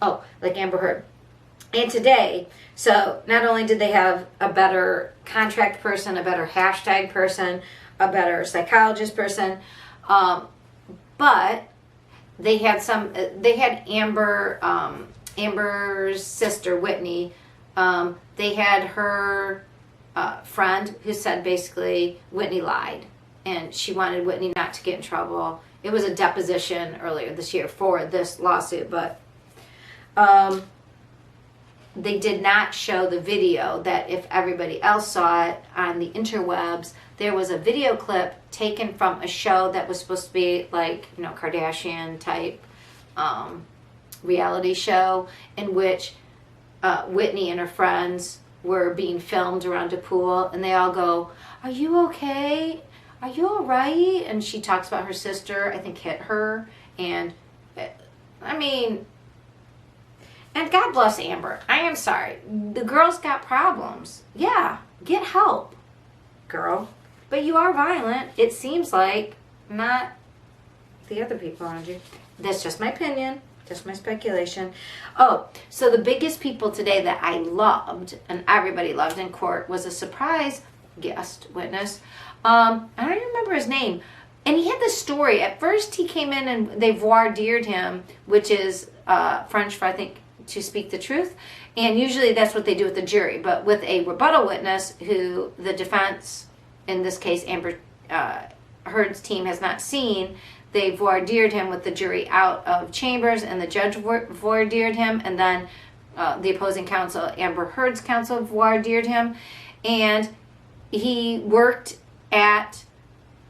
like Amber Heard. And today, so not only did they have a better contract person, a better hashtag person, a better psychologist person, but they had Amber's sister, Whitney. They had her friend who said basically Whitney lied and she wanted Whitney not to get in trouble. It was a deposition earlier this year for this lawsuit, but they did not show the video that if everybody else saw it on the interwebs, there was a video clip taken from a show that was supposed to be like, Kardashian type reality show in which Whitney and her friends were being filmed around a pool, and they all go, "Are you okay? Are you all right?" And she talks about her sister, I think, hit her. And and God bless Amber. I am sorry. The girl's got problems. Yeah, get help, girl. But you are violent. It seems like, not the other people around you. That's just my opinion. Just my speculation. Oh, so the biggest people today that I loved, and everybody loved in court, was a surprise guest witness. I don't even remember his name. And he had this story. At first he came in and they voir dired him, which is French for, I think, to speak the truth. And usually that's what they do with the jury. But with a rebuttal witness who the defense, in this case Amber Heard's team, has not seen, they voir dired him with the jury out of chambers, and the judge voir dired him, and then the opposing counsel, Amber Heard's counsel, voir dired him. And he worked at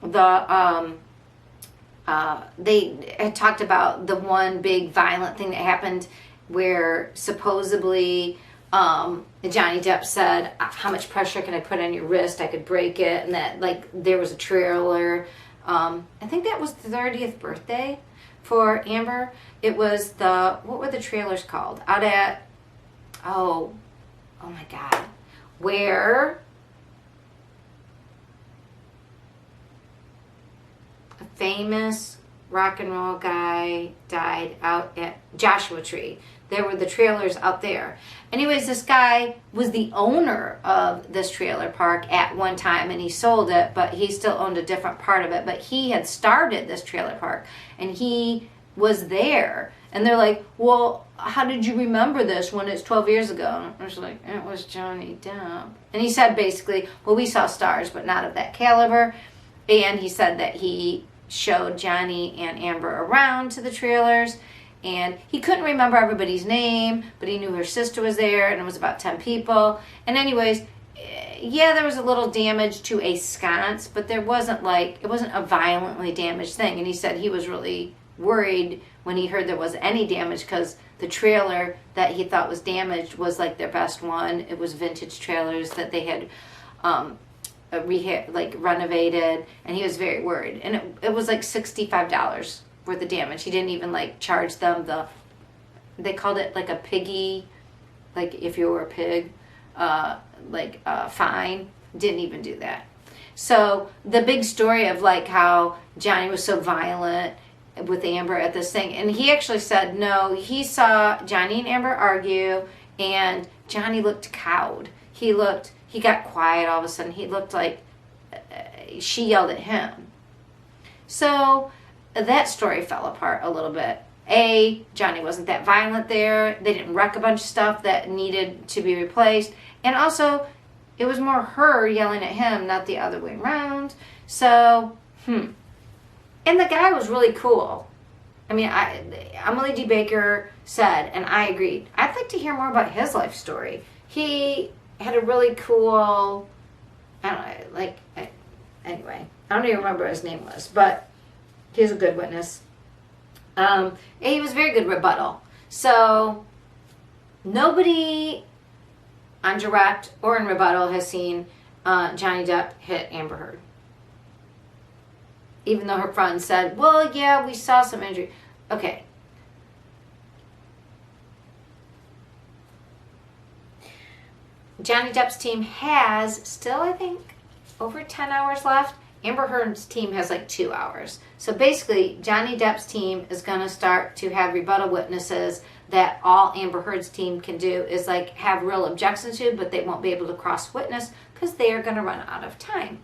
the, they had talked about the one big violent thing that happened where supposedly Johnny Depp said, "How much pressure can I put on your wrist? I could break it." And that, like, there was a trailer. I think that was the 30th birthday for Amber. It was what were the trailers called? Out at, oh my God, where a famous rock and roll guy died, out at Joshua Tree. There were the trailers out there. Anyways, this guy was the owner of this trailer park at one time, and he sold it, but he still owned a different part of it. But he had started this trailer park, and he was there. And they're like, "Well, how did you remember this when it's 12 years ago?" I was like, "It was Johnny Depp." And he said basically, "Well, we saw stars, but not of that caliber." And he said that he showed Johnny and Amber around to the trailers, and he couldn't remember everybody's name, but he knew her sister was there, and it was about 10 people. And anyways, yeah, there was a little damage to a sconce, but it wasn't a violently damaged thing. And he said he was really worried when he heard there was any damage, because the trailer that he thought was damaged was like their best one. It was vintage trailers that they had renovated, and he was very worried. And it was like $65 worth of damage. He didn't even charge them they called it like a piggy, like if you were a pig, fine. Didn't even do that. So the big story of how Johnny was so violent with Amber at this thing, and he actually said no, he saw Johnny and Amber argue, and Johnny looked cowed. He got quiet all of a sudden. He looked like she yelled at him. So that story fell apart a little bit. Johnny wasn't that violent there. They didn't wreck a bunch of stuff that needed to be replaced. And also, it was more her yelling at him, not the other way around. So, And the guy was really cool. I mean, Emily D. Baker said, and I agreed, I'd like to hear more about his life story. He had a really cool, anyway, I don't even remember what his name was, but he's a good witness. He was very good rebuttal. So nobody on direct or in rebuttal has seen Johnny Depp hit Amber Heard. Even though her friend said, "Well, yeah, we saw some injury." Okay. Johnny Depp's team has still, I think, over 10 hours left. Amber Heard's team has like 2 hours. So basically, Johnny Depp's team is going to start to have rebuttal witnesses that all Amber Heard's team can do is like have real objections to, but they won't be able to cross witness because they are going to run out of time.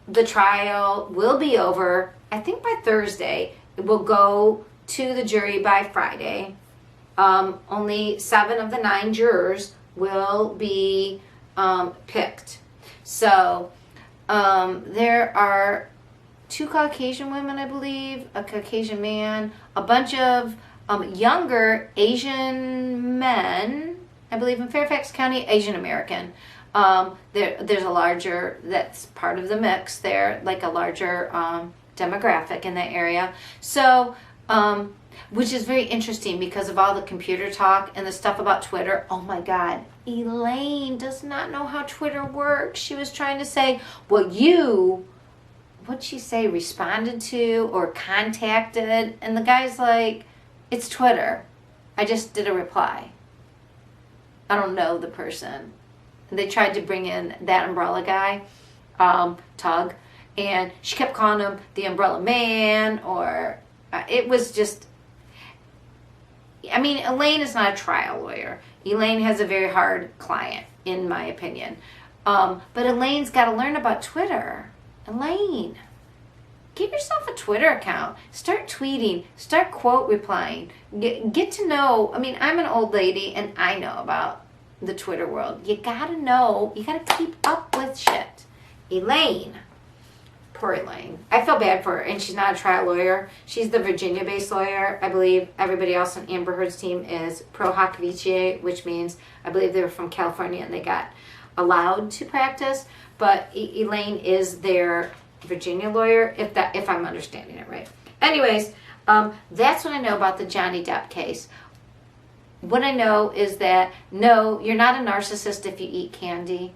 The trial will be over, I think, by Thursday. It will go to the jury by Friday. Only 7 of the 9 jurors will be picked. So there are 2 Caucasian women, I believe, a Caucasian man, a bunch of younger Asian men, I believe in Fairfax County, Asian American. There's a larger, that's part of the mix there, like a larger demographic in that area. So, which is very interesting because of all the computer talk and the stuff about Twitter. Oh my God, Elaine does not know how Twitter works. She was trying to say, well, what'd she say, responded to or contacted? And the guy's like, it's Twitter. I just did a reply. I don't know the person. And they tried to bring in that umbrella guy, Tug, and she kept calling him the umbrella man, or it was just, I mean, Elaine is not a trial lawyer. Elaine has a very hard client, in my opinion. But Elaine's got to learn about Twitter. Elaine, get yourself a Twitter account. Start tweeting. Start quote replying. Get to know. I mean, I'm an old lady and I know about the Twitter world. You gotta know. You gotta keep up with shit. Elaine. Poor Elaine. I feel bad for her. And she's not a trial lawyer. She's the Virginia-based lawyer. I believe everybody else on Amber Heard's team is pro hoc vice, which means I believe they were from California and they got allowed to practice. But Elaine is their Virginia lawyer, if I'm understanding it right. Anyways, that's what I know about the Johnny Depp case. What I know is that, no, you're not a narcissist if you eat candy.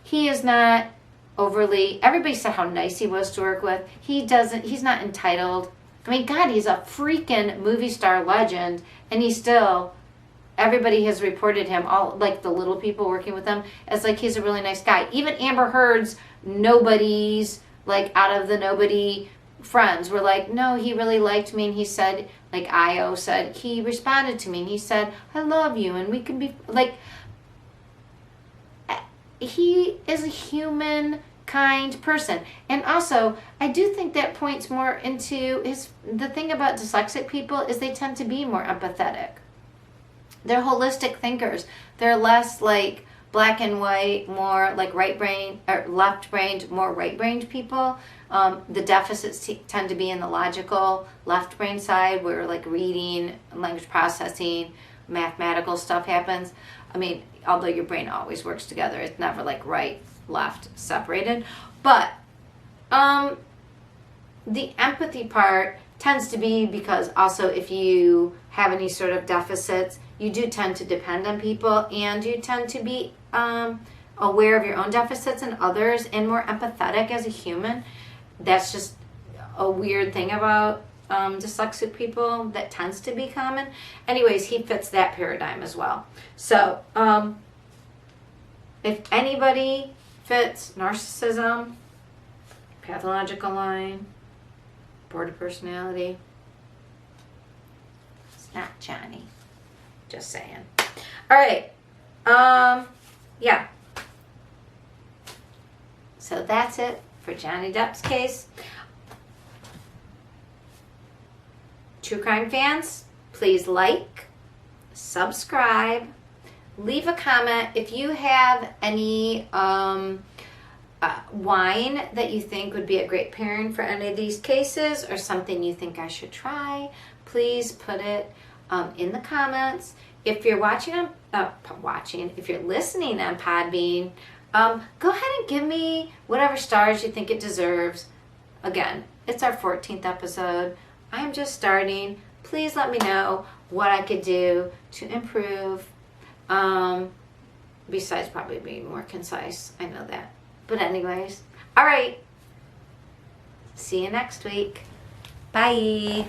He is not overly, everybody said how nice he was to work with. He's not entitled. I mean, God, he's a freaking movie star legend, and he's still, everybody has reported him, all like the little people working with him, as like he's a really nice guy. Even Amber Heard's nobodies, like out of the nobody friends were like, no, he really liked me, and he said, like Io said, he responded to me and he said, I love you and we can be, like, he is a human, kind person. And also, I do think that points more into the thing about dyslexic people is they tend to be more empathetic. They're holistic thinkers. They're less like black and white, more like right brain or left brained, more right brained people. The deficits tend to be in the logical left brain side, where like reading, language processing, mathematical stuff happens. I mean, although your brain always works together, it's never like right, left, separated. But the empathy part tends to be because also if you have any sort of deficits, you do tend to depend on people and you tend to be aware of your own deficits and others and more empathetic as a human. That's just a weird thing about dyslexic people that tends to be common. Anyways, he fits that paradigm as well. So if anybody fits narcissism, pathological line, border personality, it's not Johnny. Just saying. All right. Yeah. So that's it for Johnny Depp's case. True crime fans, please like, subscribe, leave a comment if you have any wine that you think would be a great pairing for any of these cases or something you think I should try. Please put it in the comments. If you're if you're listening on Podbean, go ahead and give me whatever stars you think it deserves. Again, it's our 14th episode. I'm just starting. Please let me know what I could do to improve. Besides probably being more concise. I know that. But anyways, all right. See you next week. Bye.